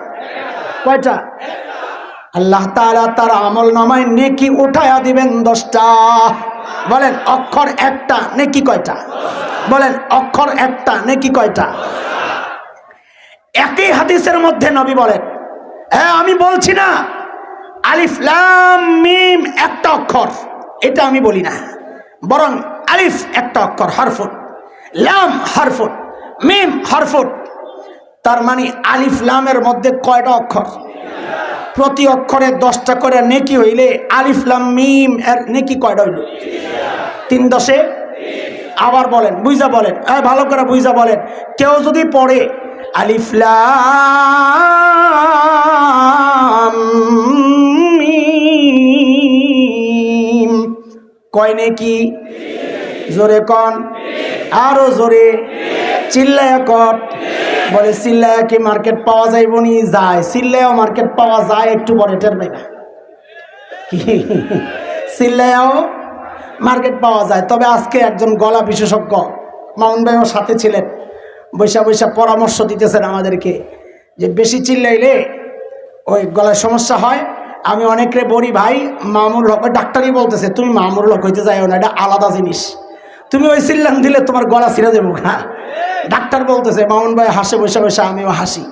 আল্লাহ তাআলা তার আমলনামায় নেকি উঠায়া দিবেন 10টা। বলেন অক্ষর একটা, নেকি কয়টা? বলেন অক্ষর একটা, নেকি কয়টা? একই হাদিসের মধ্যে নবী বলেন, হ্যাঁ আমি বলছি না আলিফ লাম মিম একটা অক্ষর, এটা আমি বলি না, বরং আলিফ একটা অক্ষর, হরফুন, লাম হরফুন, মিম হরফুন। তার মানে আলিফ লামের মধ্যে কয়টা অক্ষর? প্রতি অক্ষরে 10টা করে নেকি হইলে আলিফ লাম মিম এর নেকি কয়টা হইল? 3 10 আবার বলেন, বুঝা বলেন, ভালো করে বুঝা বলেন। কেউ যদি পড়ে আলিফ লাম মিম, কয় নেকি? জোরে কন, আরো জোরে, চিল্লায়া কর। বলে চিল্লায়া কি মার্কেট পাওয়া যাইব নি? যায়, চিল্লায়াও মার্কেট পাওয়া যায়, একটু পরে টের পাইবা। চিল্লায়াও মার্কেট পাওয়া যায়। তবে আজকে একজন গলা বিশেষজ্ঞ মামুন ভাই আমার সাথে ছিলেন, বৈশা পরামর্শ দিতেছেন আমাদেরকে যে বেশি চিল্লাইলে ওই গলায় সমস্যা হয়। আমি অনেকরে বলি, ভাই মামুনুল হক, ডাক্তারই বলতেছে তুমি মামুনুল হক হইতে যাইও না, এটা আলাদা জিনিস, তুমি ওই চিল্লান দিলে তোমার গলা ছিঁড়ে যাবো। হ্যাঁ, ডাক্তার বলতেছে। মামুন ভাই হাসে, বৈশা আমিও হাসি।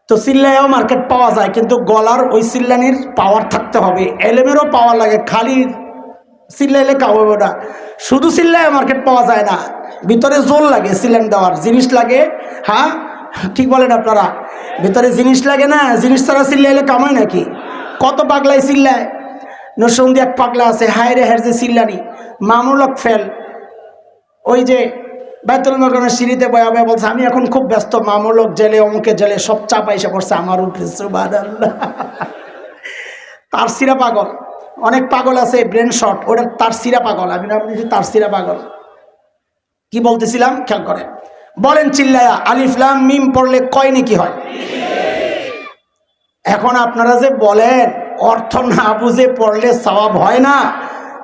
তো চিল্লায়ও মার্কেট পাওয়া যায়, কিন্তু গলার ওই চিল্লানির পাওয়ার থাকতে হবে, এলেমেরও পাওয়ার লাগে। খালি চিল্লাইলে কাউ হবে না, শুধু চিল্লায় মার্কেট পাওয়া যায় না, ভিতরে জোর লাগে, চিল্লান দেওয়ার জিনিস লাগে। হ্যাঁ ঠিক বলেন আপনারা, ভিতরে জিনিস লাগে না, জিনিস ছাড়া চিল্লাইলে কামায় নাকি? কত পাগলাই চিল্লায়। নরসিংদী এক পাগলা আছে, হায় রে, হের যে চিল্লানি, মামুনুল হক ফেল। ওই যে বাইতুল মোকাররমের সিঁড়িতে বয়া বলছে, আমি এখন খুব ব্যস্ত, মামুনুল হক জেলে, অমুকে জেলে, সব চাপ এসে পড়ছে আমার উপরে। সুবহানাল্লাহ। তার সিরা পাগল, অনেক পাগল আছে ব্রেন শর্ট, ওটা তার সিরা পাগল। আমি না বলছি তার সিরা পাগল। কি বলতেছিলাম খেয়াল করেন। বলেন চিল্লায়া আলিফ লাম মিম পড়লে কয় নেকি হয়? এখন আপনারা যে বলেন অর্থ না বুঝে পড়লে সওয়াব হয় না,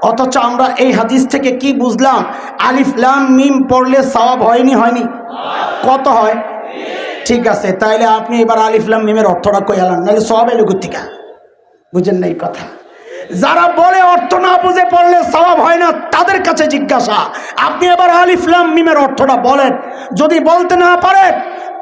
অথচ আমরা এই হাদিস থেকে কি বুঝলাম? আলিফ লাম মিম পড়লে সওয়াব হয়নি? কত হয়? ঠিক আছে, তাইলে আপনি এবার আলিফ লাম মিমের অর্থটা কই আলান, নাহলে সওয়াব এলো কোত্থেকে? বুঝেন না এই কথা? যারা বলে অর্থ না বুঝে পড়লে সওয়াব হয় না, তাদের কাছে জিজ্ঞাসা, আপনি এবার আলিফ লাম মিমের অর্থটা বলেন। যদি বলতে না পারেন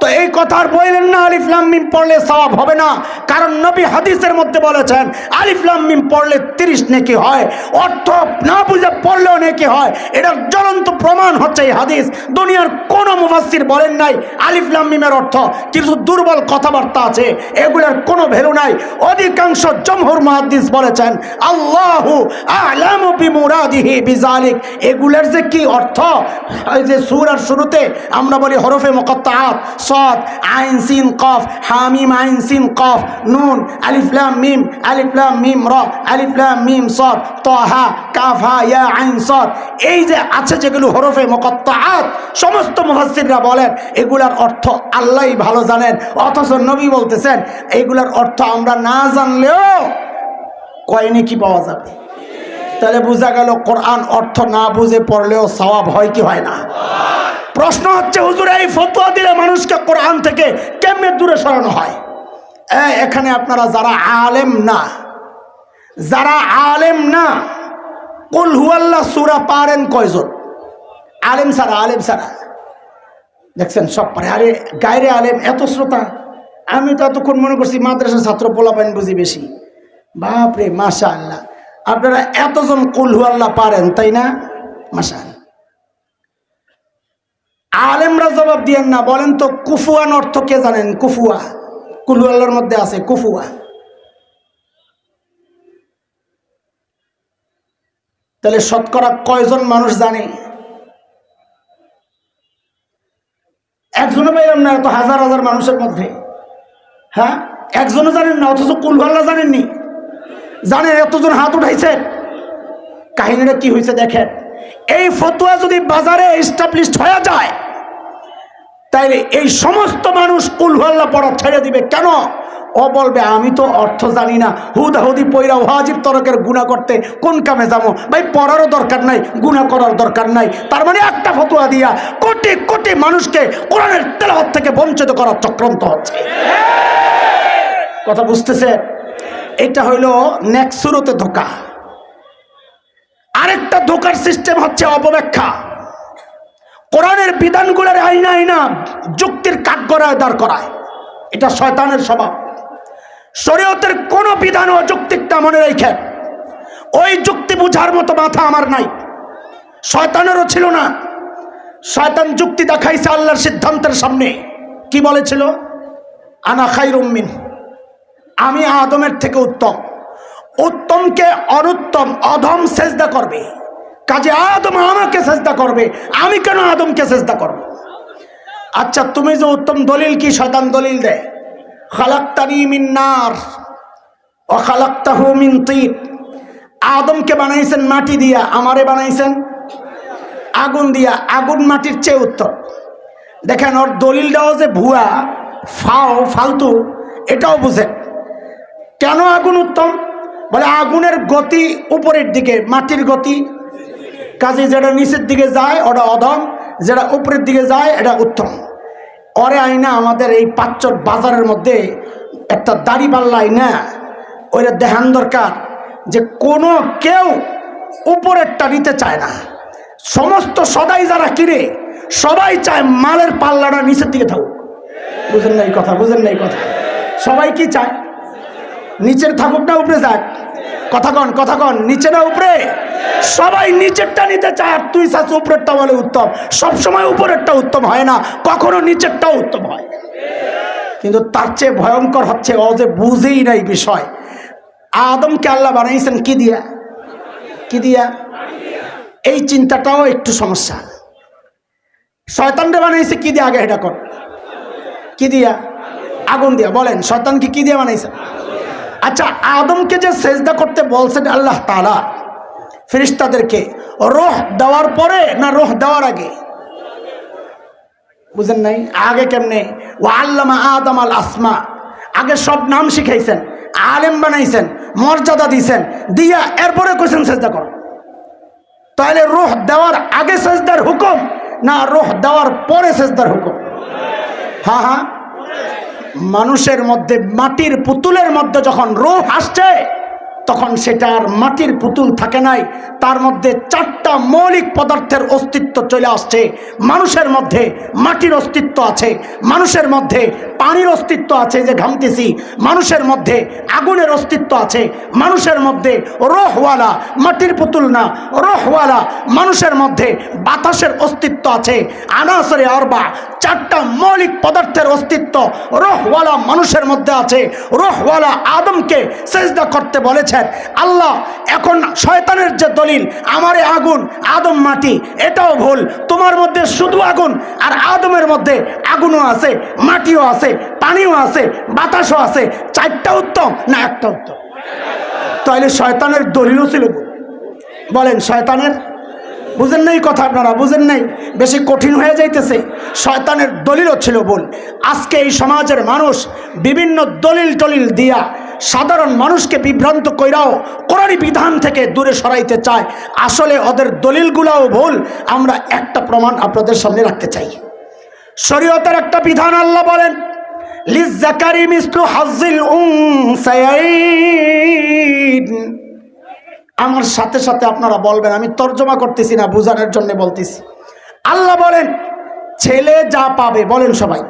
তো এই কথা আর বললেন না আলিফ লাম মিম পড়লে সওয়াব হবে না, কারণ নবী হাদিসের মধ্যে বলেছেন আলিফ লাম মিম পড়লে 30 নেকি হয়, অর্থ না বুঝে পড়লেও নেকি হয়। এটার জ্বলন্ত প্রমাণ হচ্ছে এই হাদিস। দুনিয়ার কোনো মুফাসসির বলেন নাই আলিফ লাম মিমের অর্থ। কিছু দুর্বল কথাবার্তা আছে, এগুলোর কোনো ভ্যালু নাই। অধিকাংশ জমহুর মুহাদ্দিস বলেছেন আল্লাহু আ'লামু বিমুরাদিহি বিযালিক, এগুলোর যে কি অর্থ, এই যে সূরার শুরুতে আমরা বলি হরফে মুকাত্তাআত, صاد عين سين قاف حاميم عين سين قاف نون ألف لام ميم را ألف لام ميم صاد طه কাফ হা ইয়া আইন সাদ, এই যে আছে যেগুলো হরফে মুকাত্তাআত, সমস্ত মুফাসসিররা বলেন এগুলার অর্থ আল্লাহই ভালো জানেন। অথচ নবী বলতেছেন এগুলার অর্থ আমরা না জানলেও কয় নেকি পাওয়া যাবে। তাহলে বোঝা গেল কোরআন অর্থ না বুঝে পড়লেও সওয়াব হয় কি হয় না? প্রশ্ন হচ্ছে হুজুর এই ফতোয়া দিলে মানুষকে কোরআন থেকে কেমনে দূরে সরানো হয়? এখানে আপনারা যারা আলেম না কুল হুয়াল্লাহ সূরা পারেন কয়জন? আলেম ছাড়া দেখছেন সব পারে। আরে গায়রে আলেম এত শ্রোতা, আমি তো এতক্ষণ মনে করছি মাদ্রাসার ছাত্র পোলাপাইন বুঝি বেশি। বাপরে মাশাআল্লাহ, আপনারা এতজন কুল হুয়াল্লাহ পারেন তাই না? মাশাআল্লাহ। আলেমরা জবাব দিয়েন না, বলেন তো কুফুয়ান অর্থ কে জানেন? কুফুয়া কুল হুয়াল্লাহর মধ্যে আছে কুফুয়া। তাহলে শতকরা কয়জন মানুষ জানে? একজনও পাইলাম না, এত হাজার হাজার মানুষের মধ্যে। হ্যাঁ, একজনও জানেন না, অথচ কুল হুয়াল্লাহ জানেননি। জানেন এতজন হাত উঠাইছেন। কাহিনীটা কি হয়েছে দেখেন। এই ফতোয়া যদি বাজারে এস্টাবলিশড হয়ে যায় তাইলে এই সমস্ত মানুষ কুল হুয়াল্লাহ পড়া ছেড়ে দিবে। কেন? ও বলবে আমি তো অর্থ জানি না, হুদাহুদি পয়রা ওয়াজিব তরকের গুনাহ করতে কোন কামে যাবো? ভাই পড়ারও দরকার নাই, গুনাহ করার দরকার নাই। তার মানে একটা ফতোয়া দিয়া কোটি কোটি মানুষকে কোরআনের তেলাওয়াত থেকে বঞ্চিত করার চক্রান্ত হচ্ছে। কথা বুঝতেছে? এটা হইল নেক্সুরতে ধোকা। আরেকটা ধোকার সিস্টেম হচ্ছে অপব্যাখ্যা। কোরআনের বিধানগুলোর আইনা যুক্তির কাঠগড়ায় দাঁড় করায়, এটা শয়তানের স্বভাব। শরীয়তের কোন বিধান অযৌক্তিকটা মনে রেখে, ওই যুক্তি বুঝার মতো মাথা আমার নাই, শয়তানেরও ছিল না। শয়তান যুক্তি দেখাইছে আল্লাহর সিদ্ধান্তের সামনে। কি বলেছিল? আনা খায়রুম মিন, আমি আদমের থেকে উত্তম। উত্তমকে অনুত্তম অধম সেজদা করবে, কাজে আদম আমাকে সেজদা করবে, আমি কেন আদমকে সেজদা করব? আচ্ছা তুমি যে উত্তম, দলিল কি? শয়তান দলিল দেয়, খালাকতানি মিন নার ওয়া খালাকতাহু মিন তিন। আদমকে বানাইছেন মাটি দিয়া, আমারে বানাইছেন আগুন দিয়া। আগুন মাটির চেয়ে উত্তম। দেখেন ওর দলিলটাও যে ভুয়া ফালতু, এটাও বুঝেন। কেন আগুন উত্তম? বলে আগুনের গতি উপরের দিকে, মাটির গতি, কাজে যেটা নিচের দিকে যায় ওটা অধম, যেটা উপরের দিকে যায় এটা উত্তম। ওরে আইনা আমাদের এই পাঁচচর বাজারের মধ্যে একটা দাড়ি পাল্লা আইনা ওইটা দেখান দরকার যে কোনো কেউ উপরেরটা নিতে চায় না। সমস্ত সদাই যারা কিনে সবাই চায় মালের পাল্লাটা নিচের দিকে থাকুক। বুঝেন না এই কথা? বুঝেন না এই কথা? সবাই কি চায়? নিচের থাকুক না উপরে যাক? কথা কন নিচে না উপরে? সবাই নিচেরটা নিতে চায়। আর তুই চাস উপরেরটা বলে উত্তম। সবসময় উপরেরটা উত্তম হয় না, কখনো নিচেরটাও উত্তম হয়। কিন্তু তার চেয়ে ভয়ঙ্কর হচ্ছে ও যে বুঝেই নাই বিষয়। আদমকে আল্লাহ বানাইছেন কি দিয়া? কি দিয়া? এই চিন্তাটাও একটু সমস্যা। শয়তানরে বানাইছে কি দিয়া? আগে এটা কর। কি দিয়া? আগুন দিয়া। বলেন শয়তানকে কি দিয়া বানাইছে? আচ্ছা আদমকে যে সেজদা করতে বলছেন আল্লাহ তাআলা ফেরেশতাদেরকে, রূহ দেওয়ার পরে না রূহ দেওয়ার আগে? বুঝেন নাই? আগে কেমনে? ওয়া আল্লামা আদম আল আসমা, আগে সব নাম শিখাইছেন, আলেম বানাইছেন, মর্যাদা দিয়েছেন, দিয়া এরপরে কইছেন সেজদা করো। তাহলে রূহ দেওয়ার আগে সেজদার হুকুম না রূহ দেওয়ার পরে সেজদার হুকুম? হ্যাঁ, মানুষের মধ্যে মাটির পুতুলের মধ্যে যখন রূহ আসছে তখন সেটা আর মাটির পুতুল থাকে নাই, তার মধ্যে চারটা মৌলিক পদার্থের অস্তিত্ব চলে আসছে। মানুষের মধ্যে মাটির অস্তিত্ব আছে, মানুষের মধ্যে পানির অস্তিত্ব আছে যে ঘামতেছি, মানুষের মধ্যে আগুনের অস্তিত্ব আছে, মানুষের মধ্যে রূহওয়ালা, মাটির পুতুল না রূহওয়ালা মানুষের মধ্যে বাতাসের অস্তিত্ব আছে। আনাসরে আরবা, চারটা মৌলিক পদার্থের অস্তিত্ব রূহওয়ালা মানুষের মধ্যে আছে। রূহওয়ালা আদমকে সেজদা করতে বলেছেন আল্লাহ। এখন শয়তানের যে দলিল আমারে আগুন আদম মাটি, এটাও ভুল। তোমার মধ্যে শুধু আগুন, আর আদমের মধ্যে আগুনও আছে, মাটিও আছে, পানিও আছে, বাতাসও আছে। চারটা উত্তম না একটা উত্তম? তাহলে শয়তানের দলিলও ছিল। বলেন শয়তানের, বুঝেন নাই কথা? আপনারা বুঝেন নাই? বেশি কঠিন হয়ে যাইতেছে। শয়তানের দলিলও ছিল বল। আজকে এই সমাজের মানুষ বিভিন্ন দলিল টলিল দিয়া সাধারণ মানুষকে বিভ্রান্ত কইরাও কোরআন আল্লাহরই বিধান থেকে দূরে সরাইতে চায়। আসলে ওদের দলিলগুলোও ভুল। আমরা একটা প্রমাণ আপনাদের সামনে রাখতে চাই। শরীয়তের একটা বিধান আল্লাহ বলেন, লিজ্জাকারি মিসলু হাজ্জিল উনসায়াইন। আমার সাথে সাথে আপনারা বলবেন, আমি তর্জমা করতেছি না, বোঝানোর জন্য বলতেছি। আল্লাহ বলেন ছেলে যা পাবে, বলেন সবাই,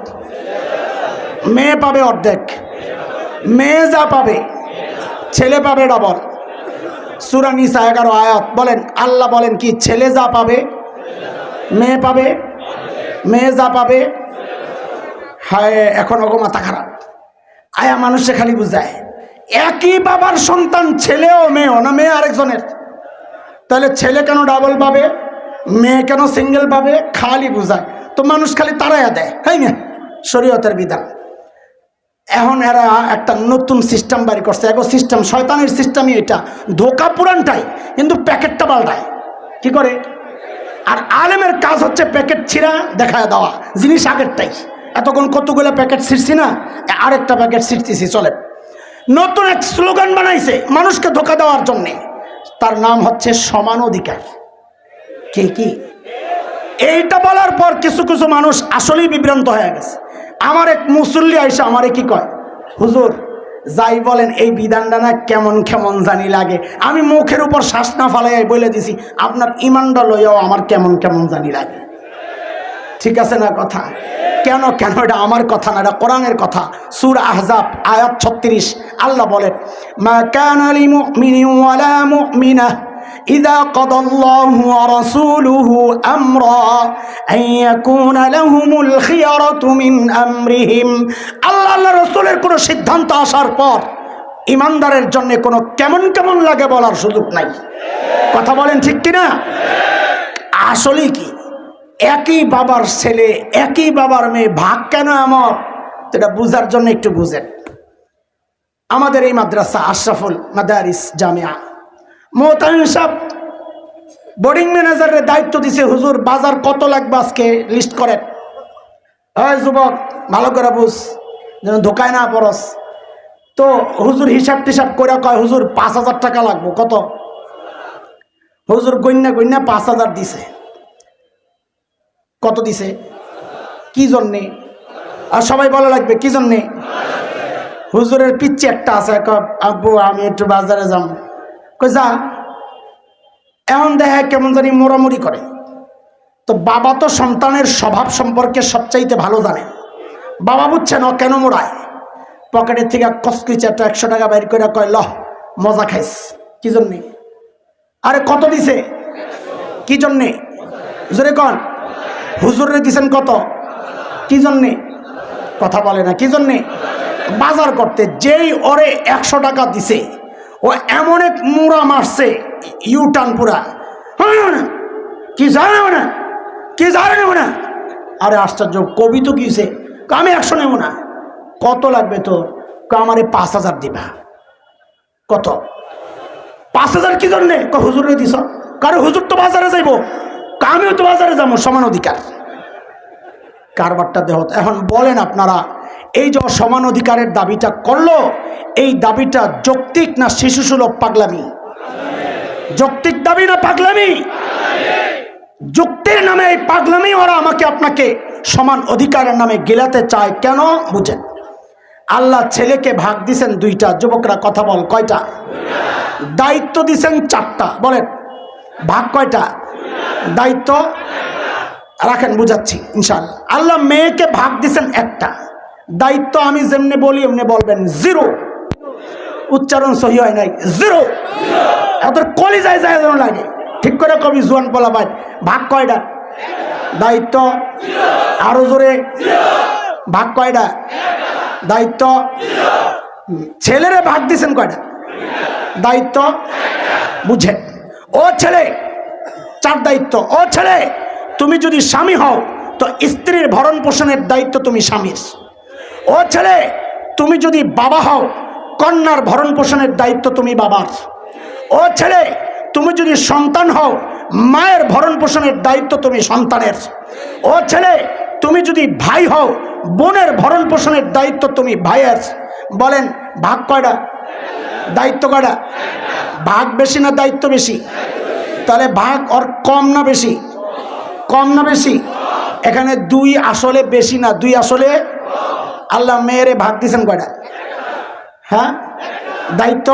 মেয়ে পাবে অর্ধেক, মেয়ে যা পাবে ছেলে পাবে ডবল। সূরা নিসা 11 আয়াত। বলেন আল্লাহ বলেন কি, ছেলে যা পাবে মেয়ে পাবে, মেয়ে যা পাবে। হায়, এখন ওগো মাথা খারাপ। আয়া মানুষে খালি বুঝায় একই বাবার সন্তান, ছেলেও মেয়েও, না মেয়ে আরেকজনের। তাহলে ছেলে কেন ডাবল পাবে, মেয়ে কেন সিঙ্গেল পাবে, খালি বুঝায়। তো মানুষ খালি তারাইয়া দেয়, হ্যাঁ না, শরীয়তের বিধান। এখন এরা একটা নতুন সিস্টেম বাড়ি করছে। এখন সিস্টেম শয়তানের সিস্টেমই এটা, ধোকা পুরানটাই, কিন্তু প্যাকেটটা পাল্টায়। কি করে? আর আলেমের কাজ হচ্ছে প্যাকেট ছিঁড়া দেখায় দেওয়া, জিনিস আগেরটাই। এতক্ষণ কতগুলো প্যাকেট ছিঁড়ছি না, আরেকটা প্যাকেট ছিঁড়তেছি। চলে নতুন এক স্লোগান বানাইছে মানুষকে ধোকা দেওয়ার জন্যে, তার নাম হচ্ছে সমান অধিকার। কি এইটা বলার পর কিছু কিছু মানুষ আসলেই বিভ্রান্ত হয়ে গেছে। আমার এক মুসল্লি আইসা আমারে কি কয়, হুজুর যাই বলেন এই বিধানটা না কেমন কেমন জানি লাগে। আমি মুখের উপর শ্বাস না ফালাই বলে দিছি, আপনার ইমানটা লইয়াও আমার কেমন কেমন জানি লাগে। ঠিক আছে না কথা? কেন কেন এটা আমার কথা না, এটা কোরআনের কথা। সূরা আহজাব আয়াত 36 আল্লাহ বলেন, মা কানা লিমুমিনিন ওয়ালা মুমিনাহ ইযা কাদাল্লাহু ওয়া রাসূলুহু আমরা আন ইয়াকুনা লাহুমুল খিয়ারাতু মিন আমরিহিম। আল্লাহর রাসূলের কোনো সিদ্ধান্ত আসার পর ইমানদারের জন্য কোনো কেমন কেমন লাগে বলার সুযোগ নাই। কথা বলেন ঠিক কিনা? আসলেই কি একই বাবার ছেলে একই বাবার মেয়ে, ভাগ কেন এমন? এটা বুঝার জন্য একটু বুঝেন। আমাদের এই মাদ্রাসা আশরাফুল মাদারিস জামিয়া, মোহতামিম সাহেব বোর্ডিং ম্যানেজারের দায়িত্ব দিছে, হুজুর বাজার কত লাগবে আজকে লিস্ট করেন। হয় যুবক ভালো করে বুঝ, যেন ধোকায় না পড়স। তো হুজুর হিসাব টিসাব করে কয়, হুজুর 5,000 টাকা লাগবো। কত? হুজুর গন্যা 5,000 দিছে। কত দিছে? কি জন্যে? আর সবাই বলা লাগবে কি জন্যে? হুজুরের পিচ্ছে একটা আছে, আব্বু আমি একটু বাজারে যাম। কই যা। এমন দেখে কেমন জানি মোড়ামুড়ি করে। তো বাবা তো সন্তানের স্বভাব সম্পর্কে সবচাইতে ভালো জানে। বাবা বুঝছেন ও কেন মোড়ায়। পকেটের থেকে কসকিচ একটা 100 টাকা বাইর করে কয়, লহ মজা খাইস। কি জন্যে? আরে কত দিছে? কি জন্যে? হুজুরে কন, হুজুরে দিছেন কত? কি জন্যে? কথা বলে না। কি জন্যে? বাজার করতে। যেই ওরে 100 টাকা দিছে, ও এমন এক মুড়া মারছে, ইউটার্ন পুরা। কি জানে না, কি জানে নেব না। আরে আশ্চর্য, কবি তো কিছে, আমি 100 নেব না। কত লাগবে তোর? আমারে 5,000 দিবা। কত? 5,000 কি জন্যে? হুজুরে দিছ। কারণ হুজুর তো বাজারে যাইব, আমিও তো বাজারে যাবো, সমান অধিকার। কারবারটা দেহ। এখন বলেন আপনারা, এই যে সমান অধিকারের দাবিটা করলো, এই দাবিটা যৌক্তিক না শিশুসুলভ পাগলামি? যৌক্তিক দাবি না পাগলামি? যুক্তির নামে এই পাগলামি ওরা আমাকে আপনাকে সমান অধিকারের নামে গিলাতে চায়। কেন? বুঝেন, আল্লাহ ছেলেকে ভাগ দিছেন 2টা। যুবকরা কথা বল, কয়টা? দায়িত্ব দিছেন 4টা। বলেন ভাগ কয়টা? দায়িত্ব রাখেন, বুঝাচ্ছি ইনশাআল্লাহ। আল্লাহ মেয়েকে ভাগ দিছেন 1টা। দায়িত্ব আমি যেমনি বলি এমনি বলবেন, 0। উচ্চারণ সহি হয় নাই, 0। এত কলিজায় যায় যেন লাগে। ঠিক করে কবি জোয়ান বলা ভাই, ভাগ কয়টা? দায়িত্ব আরো জোরে, ভাগ কয়টা? দায়িত্ব। ছেলেরে ভাগ দিছেন কয়টা? দায়িত্ব। বুঝেন, ও ছেলে 4 দায়িত্ব। ও ছেলে, তুমি যদি স্বামী হও তো স্ত্রীর ভরণ পোষণের দায়িত্ব তুমি স্বামীর। ও ছেলে, তুমি যদি বাবা হও, কন্যার ভরণ পোষণের দায়িত্ব তুমি বাবার। ও ছেলে, তুমি যদি সন্তান হও, মায়ের ভরণ পোষণের দায়িত্ব তুমি সন্তানের। ও ছেলে, তুমি যদি ভাই হও, বোনের ভরণ পোষণের দায়িত্ব তুমি ভাইয়ের। বলেন ভাগ কয়টা? দায়িত্ব কয়টা? ভাগ বেশি না দায়িত্ব বেশি? তাহলে ভাগ ওর কম না বেশি? কম না বেশি? এখানে 2 আসলে বেশি না, 2 আসলে। আল্লাহ মেয়েরে ভাগ দিয়েছেন কয়টা? হ্যাঁ, দায়িত্ব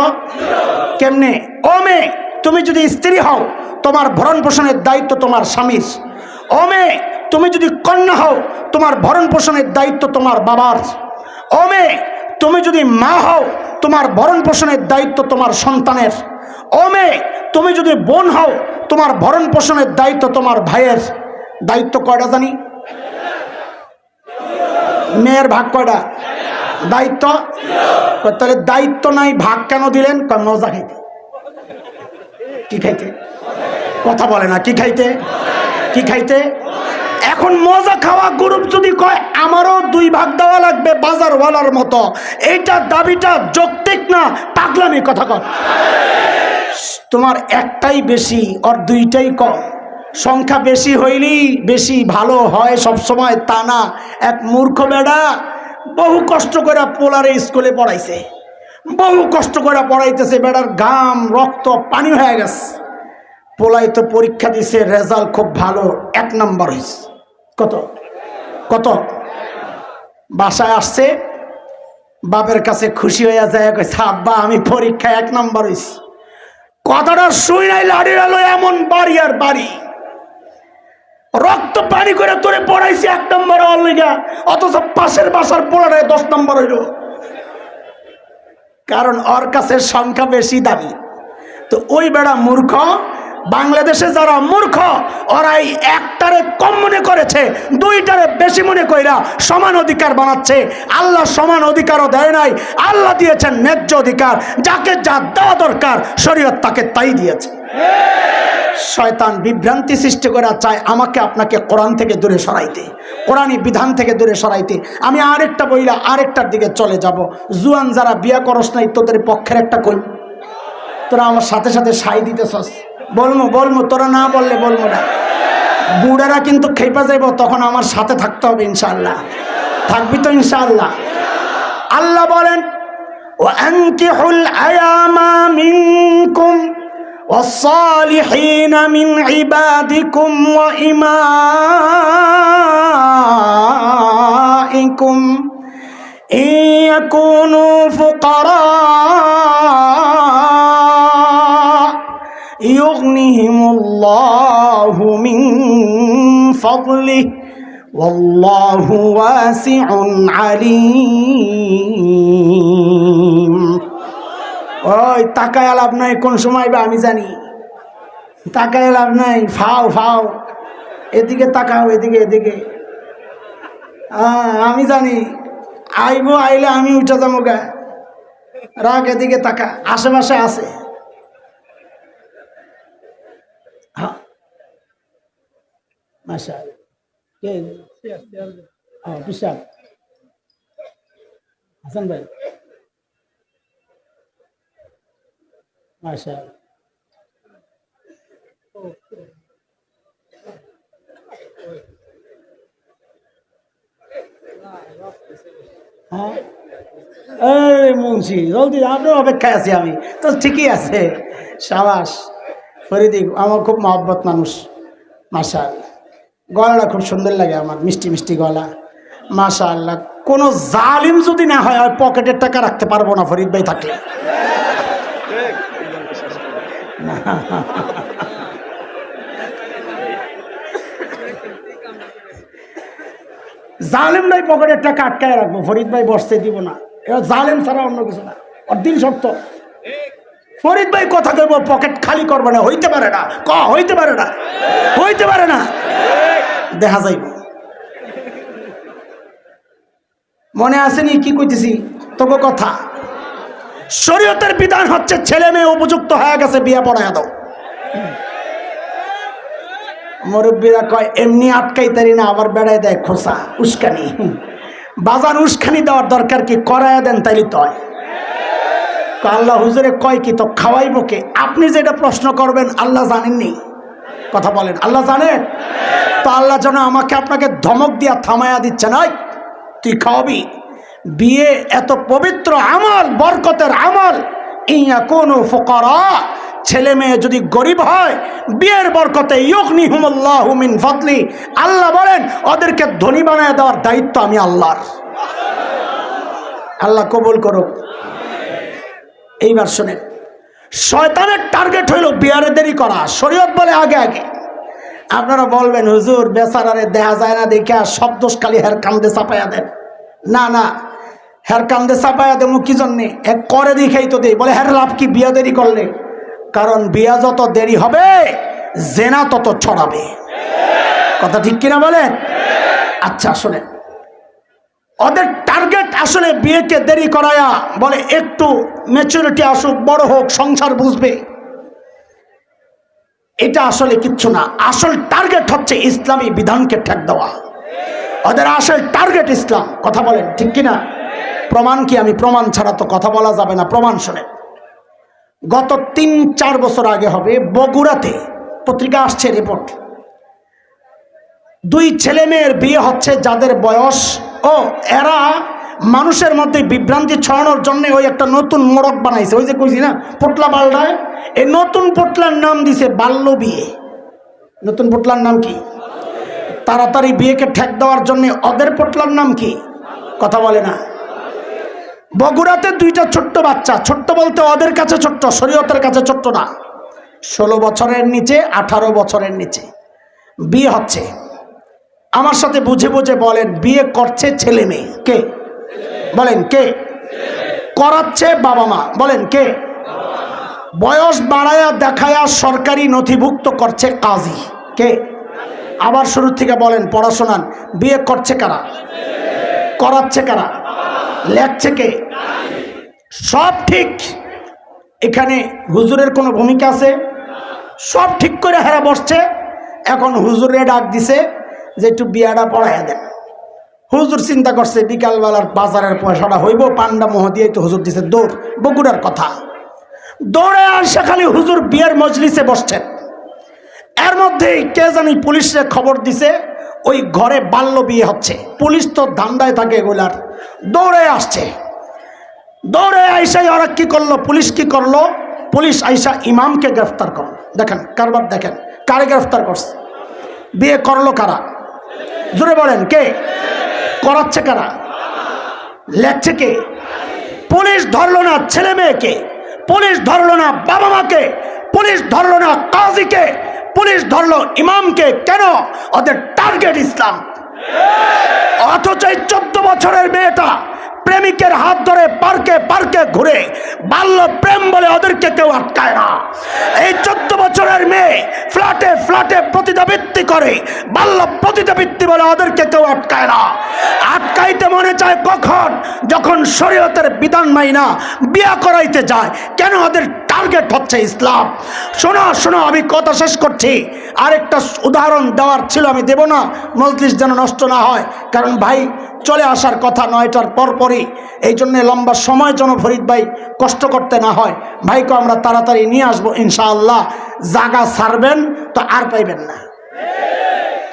কেমনে? ও মেয়ে, তুমি যদি স্ত্রী হও তোমার ভরণ পোষণের দায়িত্ব তোমার স্বামীর। ও মেয়ে, তুমি যদি কন্যা হও তোমার ভরণ পোষণের দায়িত্ব তোমার বাবার। ও মেয়ে, তুমি যদি মা হও তোমার ভরণ পোষণের দায়িত্ব তোমার সন্তানের। ও মেয়ে, তুমি যদি বোন হও তোমার ভরণ পোষণের দায়িত্ব তোমার ভাইয়ের। দায়িত্ব কয়টা জানি? মেয়ের ভাগ কয়টা? দায়িত্ব। তাহলে দায়িত্ব নাই, ভাগ কেন দিলেন? মজা খাইতে। কি খাইতে? কথা বলে না। কি খাইতে? কি খাইতে? এখন মজা খাওয়া গ্রুপ যদি কয় আমারও 2 ভাগ দেওয়া লাগবে বাজারওয়ালার মতো, এইটা দাবিটা যৌক্তিক না, পাগলামি কথা কর। তোমার একটাই বেশি আর 2টাই কম। সংখ্যা বেশি হইলেই বেশি ভালো হয় সবসময় তা না। এক মূর্খ বেড়া বহু কষ্ট করে পোলারে স্কুলে পড়াইছে, বহু কষ্ট করে পড়াইতেছে, বেড়ার ঘাম রক্ত পানি হয়ে গেছে। পোলাই তো পরীক্ষা দিছে, রেজাল্ট খুব ভালো, 1 নম্বর হয়েছে। কত কত? বাসায় আসছে, বাপের কাছে খুশি হয়ে যায়, কইছে আব্বা আমি পরীক্ষায় 1 নম্বর হয়েছি। কথাটা শুই নাই লাড়ির আলো এমন বাড়ি আর বাড়ি, রক্ত পানি করে তোরে পড়াইছি 1 নম্বর অলরেগা, অথচ পাশের বাসার পোলাটায় 10 নম্বর হইল। কারণ ওর কাছে সংখ্যা বেশি দামি। তো ওই বেড়া মূর্খ। বাংলাদেশে যারা মূর্খ ওরাই একটারে কম মনে করেছে, 2টারে বেশি মনে কইরা সমান অধিকার বানাচ্ছে। আল্লাহ সমান অধিকারও দেয় নাই, আল্লাহ দিয়েছেন ন্যায্য অধিকার। যাকে যা দেওয়া দরকার শরীয়ত তাকে তাই দিয়েছে। শয়তান বিভ্রান্তি সৃষ্টি করা চায় আমাকে আপনাকে কোরআন থেকে দূরে সরাইতে, কোরআনী বিধান থেকে দূরে সরাইতে। আমি আরেকটা বইলা আরেকটার দিকে চলে যাব। জুয়ান যারা বিয়া করস নাই তোদের পক্ষের একটা কই, তোরা আমার সাথে সাথে সাই দিতেছস। বলবো তোরা না বললে বলবো না। বুড়ারা কিন্তু খেপা যাইব, তখন আমার সাথে থাকতে হবে ইনশাআল্লাহ। থাকবি তো ইনশাআল্লাহ? আল্লাহ বলেন ওয়ানকিহুল আয়ামা মিনকুম والصالحين من عبادكم وإمائكم إن يكونوا فقراء يغنهم الله من فضله والله واسع عليم। ওই তাকায় লাভ নাই, কোন সময় বা আমি জানি। তাকায় লাভ নাই, ফাও ফাও, এদিকে তাকাও, এদিকে এদিকে। আমি জানি আইব, আইলে আমি উঠে যাবো গা। রাগ, এদিকে তাকা, আশেপাশে আছে। হ্যাঁ মাশাআল্লাহ। বিশাল হাসান ভাই মাশাআল্লাহ। হ্যাঁ এই মুন্সি জলদি, আপনার অপেক্ষায় আছি আমি তো। ঠিকই আছে, সাবাস। ফরিদি আমার খুব মহব্বত মানুষ, মাশাআল্লাহ। গলাটা খুব সুন্দর লাগে আমার, মিষ্টি মিষ্টি গলা, মাশাআল্লাহ। কোনো জালিম যদি না হয় পকেটের টাকা রাখতে পারবো না ফরিদ ভাই থাকলে। জালেম ভাই পকেটের টাকা আটকায় রাখবো, ফরিদ ভাই বসতে দিব না। এবার জালেম ছাড়া অন্য কিছু না, ওর দিন শক্ত। ফরিদ ভাই কথা কইব, পকেট খালি করবে না, হইতে পারে না। হইতে পারে না, হইতে পারে না, দেখা যাইব। মনে আসেনি কি কইতেছি তোকে কথা? শরীয়তের বিধান হচ্ছে ছেলে মেয়ে উপযুক্ত হয়ে গেছে, বিয়ে পড়ায় দাও। মুরব্বীরা কয় এমনি আটকাইতারি না, আবার বেড়ায় দেয় খোসা, উস্কানি। বাজার উস্কানি দেওয়ার দরকার কি, করায় দেন তাইলে তো হয়। আল্লাহ হুজুরে কয় কি, তো খাওয়াইব কে? আপনি যেটা প্রশ্ন করবেন আল্লাহ জানেননি, কথা বলেন আল্লাহ জানেন তো। আল্লাহ যেন আমাকে আপনাকে ধমক দিয়া থামায়া দিচ্ছে না, তুই খাওয়াবি। বিয়ে এত পবিত্র আমল, বরকতের আমল, ইয়াকুনু ফুকারা, ছেলে মেয়ে যদি গরিব হয় বিয়ের বরকতে ইউগনিহুমুল্লাহু মিন ফাদলি, আল্লাহ বলেন ওদেরকে ধনী বানায় দেওয়ার দায়িত্ব আমি আল্লাহর। আল্লাহ কবুল করুক। এইবার শুনেন, শয়তানের টার্গেট হইল বিয়ারে দেরি করা, শরীয়ত বলে আগে আগে। আপনারা বলবেন হুজুর বেচারারে দেখা যায় না দেখে সব দোষ খালি হের কান্দে চাপাইয়া দেন। না না, হের কান্দে চাপাইয়া দেবো কি জন্যে? এক করে দেখেই তো দেই। বলে হের লাভ কি বিয়া দেরি করলে? কারণ বিয়া যত দেরি হবে জেনা তত ছড়াবে। কথা ঠিক কিনা বলেন? আচ্ছা শোনেন, ওদের টার্গেট আসলে বিয়েকে দেরি করায়া, বলে একটু ম্যাচুরিটি আসুক, বড় হোক, সংসার বুঝবে। এটা আসলে কিচ্ছু না। আসল টার্গেট হচ্ছে ইসলামী বিধানকে ঠেক দেওয়া। ওদের আসল টার্গেট ইসলাম। কথা বলেন ঠিক কিনা? প্রমাণ কি? আমি প্রমাণ ছাড়া তো কথা বলা যাবে না। প্রমাণ শোনেন, গত 3-4 বছর আগে হবে বগুড়াতে, পত্রিকা আসছে রিপোর্ট, 2 ছেলে মেয়ের বিয়ে হচ্ছে যাদের বয়স, ও এরা মানুষের মধ্যে বিভ্রান্তি ছড়ানোর জন্য ওই একটা নতুন মোড়ক বানাইছে। ওই যে কইছি না পোটলা পাল্টায়, এই নতুন পোটলার নাম দিছে বাল্য বিয়ে। নতুন পোটলার নাম কি? তাড়াতাড়ি বিয়েকে ঠেক দেওয়ার জন্য ওদের পোটলার নাম কি? কথা বলে না। বগুড়াতে 2টা ছোট্ট বাচ্চা, ছোট্ট বলতে ওদের কাছে ছোট্ট, শরীয়তের কাছে ছোট্ট না, 16 বছরের নিচে, 18 বছরের নিচে বিয়ে হচ্ছে। আমার সাথে বুঝে বুঝে বলেন, বিয়ে করছে ছেলে মেয়ে কে? বলেন কে? করাচ্ছে বাবা মা। বলেন কে? বয়স বাড়ায়া দেখায়া সরকারি নথিভুক্ত করছে কাজী কে? আবার শুরু থেকে বলেন, পড়াশোনান, বিয়ে করছে কারা? করাচ্ছে কারা? লেখছে কে? সব ঠিক। এখানে হুজুরের কোনো ভূমিকা আছে? সব ঠিক করে হেরা বসছে। এখন হুজুরে ডাক দিছে যে একটু বিয়াটা পড়াইয়া দেন। হুজুর চিন্তা করছে বিকালবেলার বাজারের পয়সাটা হইব, পান্ডা মোহ দিয়ে তো হুজুর দিছে দৌড়। বগুড়ার কথা, দৌড়ে আসে খালি হুজুর বিয়ের মজলিসে বসছেন। এর মধ্যেই কে জানি পুলিশে খবর দিছে ওই ঘরে বাল্য বিয়ে হচ্ছে। পুলিশ তো ধান্দায় থাকে এগুলার, দৌড়ে আসছে। দৌড়ে আইসাই ওরা কি করলো? পুলিশ কি করলো? পুলিশ আইসা ইমামকে গ্রেফতার করলো। দেখেন কারবার, দেখেন কারে গ্রেফতার করছে। বিয়ে করলো কারা? জোরে বলেন কে? করাচ্ছে কারা? লেখছে কে? পুলিশ ধরলো না ছেলে মেয়েকে, পুলিশ ধরলো না বাবা মাকে, পুলিশ ধরলো না কাজীকে, পুলিশ ধরলো ইমামকে। কেন? ওদের টার্গেট ইসলাম। অথচ এই 14 বছরের মেয়েটা প্রেমিকের হাত ধরে পার্কে পার্কে ঘুরে বাল্য প্রেম বলে ওদেরকে কেউ আটকায় না। এই 14 বছরের মেয়ে ফ্ল্যাটে ফ্ল্যাটে পতিতাবৃত্তি করে বাল্য পতিতাবৃত্তি বলে ওদেরকে কেউ আটকায় না। আটকাইতে মনে চায় কখন? যখন শরীয়তের বিধান মাইনা বিয়া করাইতে যায়। কেন? ওদের টার্গেট হচ্ছে ইসলাম। শোনো শোনো, আমি কথা শেষ করছি। আরেকটা উদাহরণ দেওয়ার ছিল, আমি দেব না, মজলিস যেন নষ্ট না হয়। কারণ ভাই চলে আসার কথা 9টার পরপরই, এই জন্যে লম্বা সময় যেন ফরিদ ভাই কষ্ট করতে না হয়। ভাইকে আমরা তাড়াতাড়ি নিয়ে আসবো ইনশাআল্লাহ। জায়গা ছাড়বেন তো আর পাইবেন না,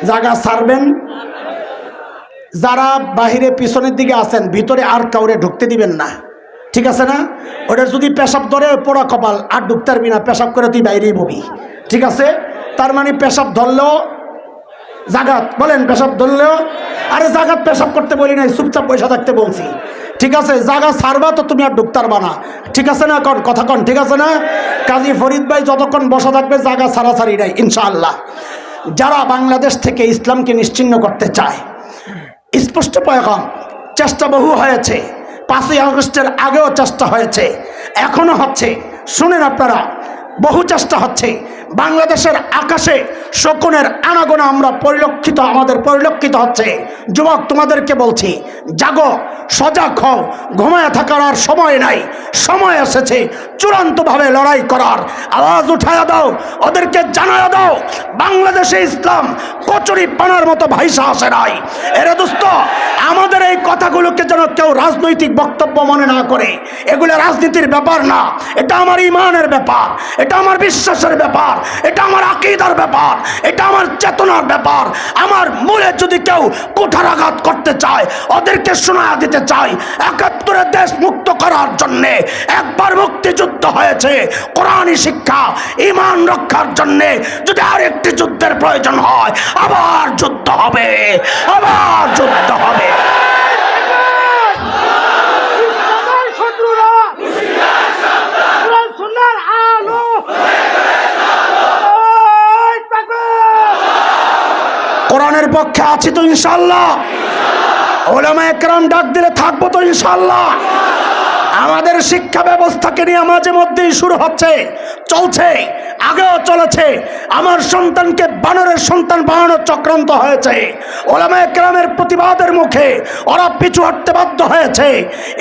জায়গা ছাড়বেন। যারা বাহিরে পিছনের দিকে আছেন, ভিতরে আর কাউরে ঢুকতে দিবেন না, ঠিক আছে না? ওটা যদি পেশাব ধরে পোড়া কপাল, আর ঢুকতে পারবি না, পেশাব করে তুই বাইরেই ববি, ঠিক আছে? তার মানে পেশাব ধরলেও জাগাত, বলেন পেশাব ধরলেও, আরে জাগাত পেশাব করতে বলি নাই, চুপচাপ পয়সা থাকতে বলছি, ঠিক আছে? জাগা ছাড়বা তো তুমি আর ঢুকতে পারবা না, ঠিক আছে না? কন কথা কন, ঠিক আছে না? কাজী ফরিদ ভাই যতক্ষণ বসা থাকবে জাগা ছাড়াছাড়ি নাই ইনশাআল্লাহ। যারা বাংলাদেশ থেকে ইসলামকে নিশ্চিহ্ন করতে চায়, স্পষ্ট পয়গাম, চেষ্টা বহু হয়েছে। 5ই আগস্টের আগেও চেষ্টা হয়েছে, এখনো হচ্ছে। শুনেন আপনারা, বহু চেষ্টা হচ্ছে। বাংলাদেশের আকাশে শকুনের আনাগোনা আমরা আমাদের পরিলক্ষিত হচ্ছে। যুবক, তোমাদেরকে বলছি, জাগো, সজাগ হও, ঘুমায় থাকার আর সময় নাই। সময় এসেছে চূড়ান্তভাবে লড়াই করার। আওয়াজ উঠায়া দাও, ওদেরকে জানায়া দাও, বাংলাদেশে ইসলাম কচুরি পানার মতো ভাইসা আসে নাই। এরে দোস্ত, আমাদের এই কথাগুলোকে যেন কেউ রাজনৈতিক বক্তব্য মনে না করে। এগুলো রাজনীতির ব্যাপার না, এটা আমার ইমানের ব্যাপার, এটা আমার বিশ্বাসের ব্যাপার, এটা আমার আকীদার ব্যাপার, এটা আমার চেতনার ব্যাপার। আমার মূলে যদি কেউ কুঠারাঘাত করতে চায়, ওদেরকে শোনায়া দিতে দিতে চাই, ৭১ দেশ মুক্ত করার জন্য একবার মুক্তিযুদ্ধ হয়েছে, কোরআনী শিক্ষা ঈমান রক্ষার জন্য যদি আরেকটি যুদ্ধের প্রয়োজন হয় আবার যুদ্ধ হবে, আবার যুদ্ধ হবে। কোরআনের পক্ষে আছি তো ইনশাআল্লাহ, উলামায়ে কেরাম ডাক দিলে থাকবো তো ইনশাআল্লাহ। আমাদের শিক্ষা ব্যবস্থাকে নিয়ে মাঝে মধ্যেই শুরু হচ্ছে, চলছে, আগেও চলেছে। আমার সন্তানকে বানরের সন্তান বানানোর চক্রান্ত হয়েছে, উলামায়ে কেরামের প্রতিবাদের মুখে ওরা পিছু হটতে বাধ্য হয়েছে।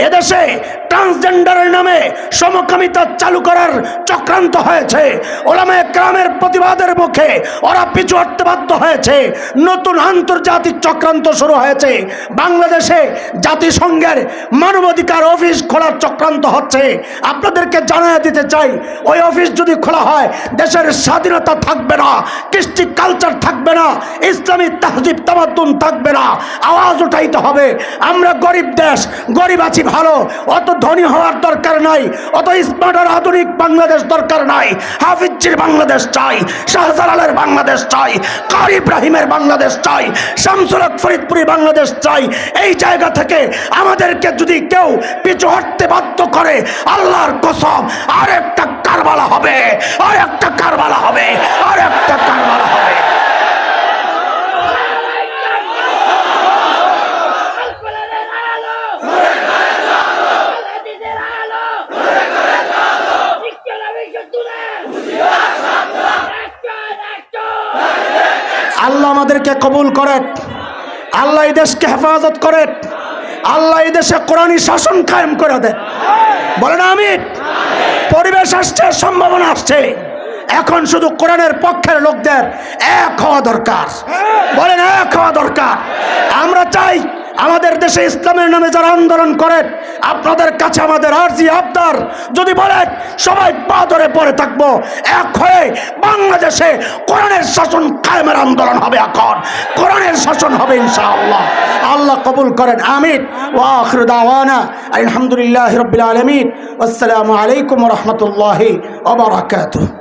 এদেশে ট্রান্সজেন্ডারের নামে সমকামিতা চালু করার চক্রান্ত হয়েছে, উলামায়ে কেরামের প্রতিবাদের মুখে ওরা পিছু হটতে বাধ্য হয়েছে। নতুন আন্তর্জাতিক চক্রান্ত শুরু হয়েছে, বাংলাদেশে জাতিসংঘের মানবাধিকার অফিস খোলার চক্রান্ত হচ্ছে। আপনাদেরকে জানিয়ে দিতে চাই, ওই অফিস যদি খোলা হয় দেশের স্বাধীনতা থাকবে না, কৃষ্টি কালচার থাকবে না, ইসলামী তাহজিব তামাদ্দুন থাকবে না। আওয়াজ উঠাইতে হবে, আমরা গরিব দেশ, গরিব আছি ভালো, অত ধনী হওয়ার দরকার নাই, অত স্মার্ট আর আধুনিক বাংলাদেশ দরকার নাই। হাফিজজির বাংলাদেশ চাই, শাহজালালের বাংলাদেশ চাই, কারি ইব্রাহিমের বাংলাদেশ চাই, শামসুল হক ফরিদপুরি বাংলাদেশ চাই। এই জায়গা থেকে আমাদেরকে যদি কেউ পিছু হটতে বাধ্য করে, আল্লাহর কসম আর একটা কারবালা হবে, আর একটা কারবালা হবে, আর একটা কারবালা হবে। আল্লাহ আমাদেরকে কবুল করেন, আল্লাহ এই দেশকে হেফাজত করেন, আল্লাহ এই দেশে কোরআনী শাসন কায়েম করে দেন। বলেন আমিন। পরিবেশ আসছে, সম্ভাবনা আসছে, এখন শুধু কোরআনের পক্ষের লোকদের এক হওয়া দরকার। বলেন এক হওয়া দরকার। আমরা চাই আমাদের দেশে ইসলামের নামে যারা আন্দোলন করেন, আপনাদের কাছে আমাদের আরজি আবদার, যদি বলেন সবাই পা ধরে পড়ে থাকবো, এক হয়ে বাংলাদেশে কোরআনের শাসন কায়েমের আন্দোলন হবে। এখন কোরআনের শাসন হবে ইনশাআল্লাহ। আল্লাহ কবুল করেন, আমিন। ওয়া আখিরু দাওয়ানা আলহামদুলিল্লাহি রাব্বিল আলামিন। আসসালামু আলাইকুম ওয়া রাহমাতুল্লাহি ওয়া বারাকাতুহু।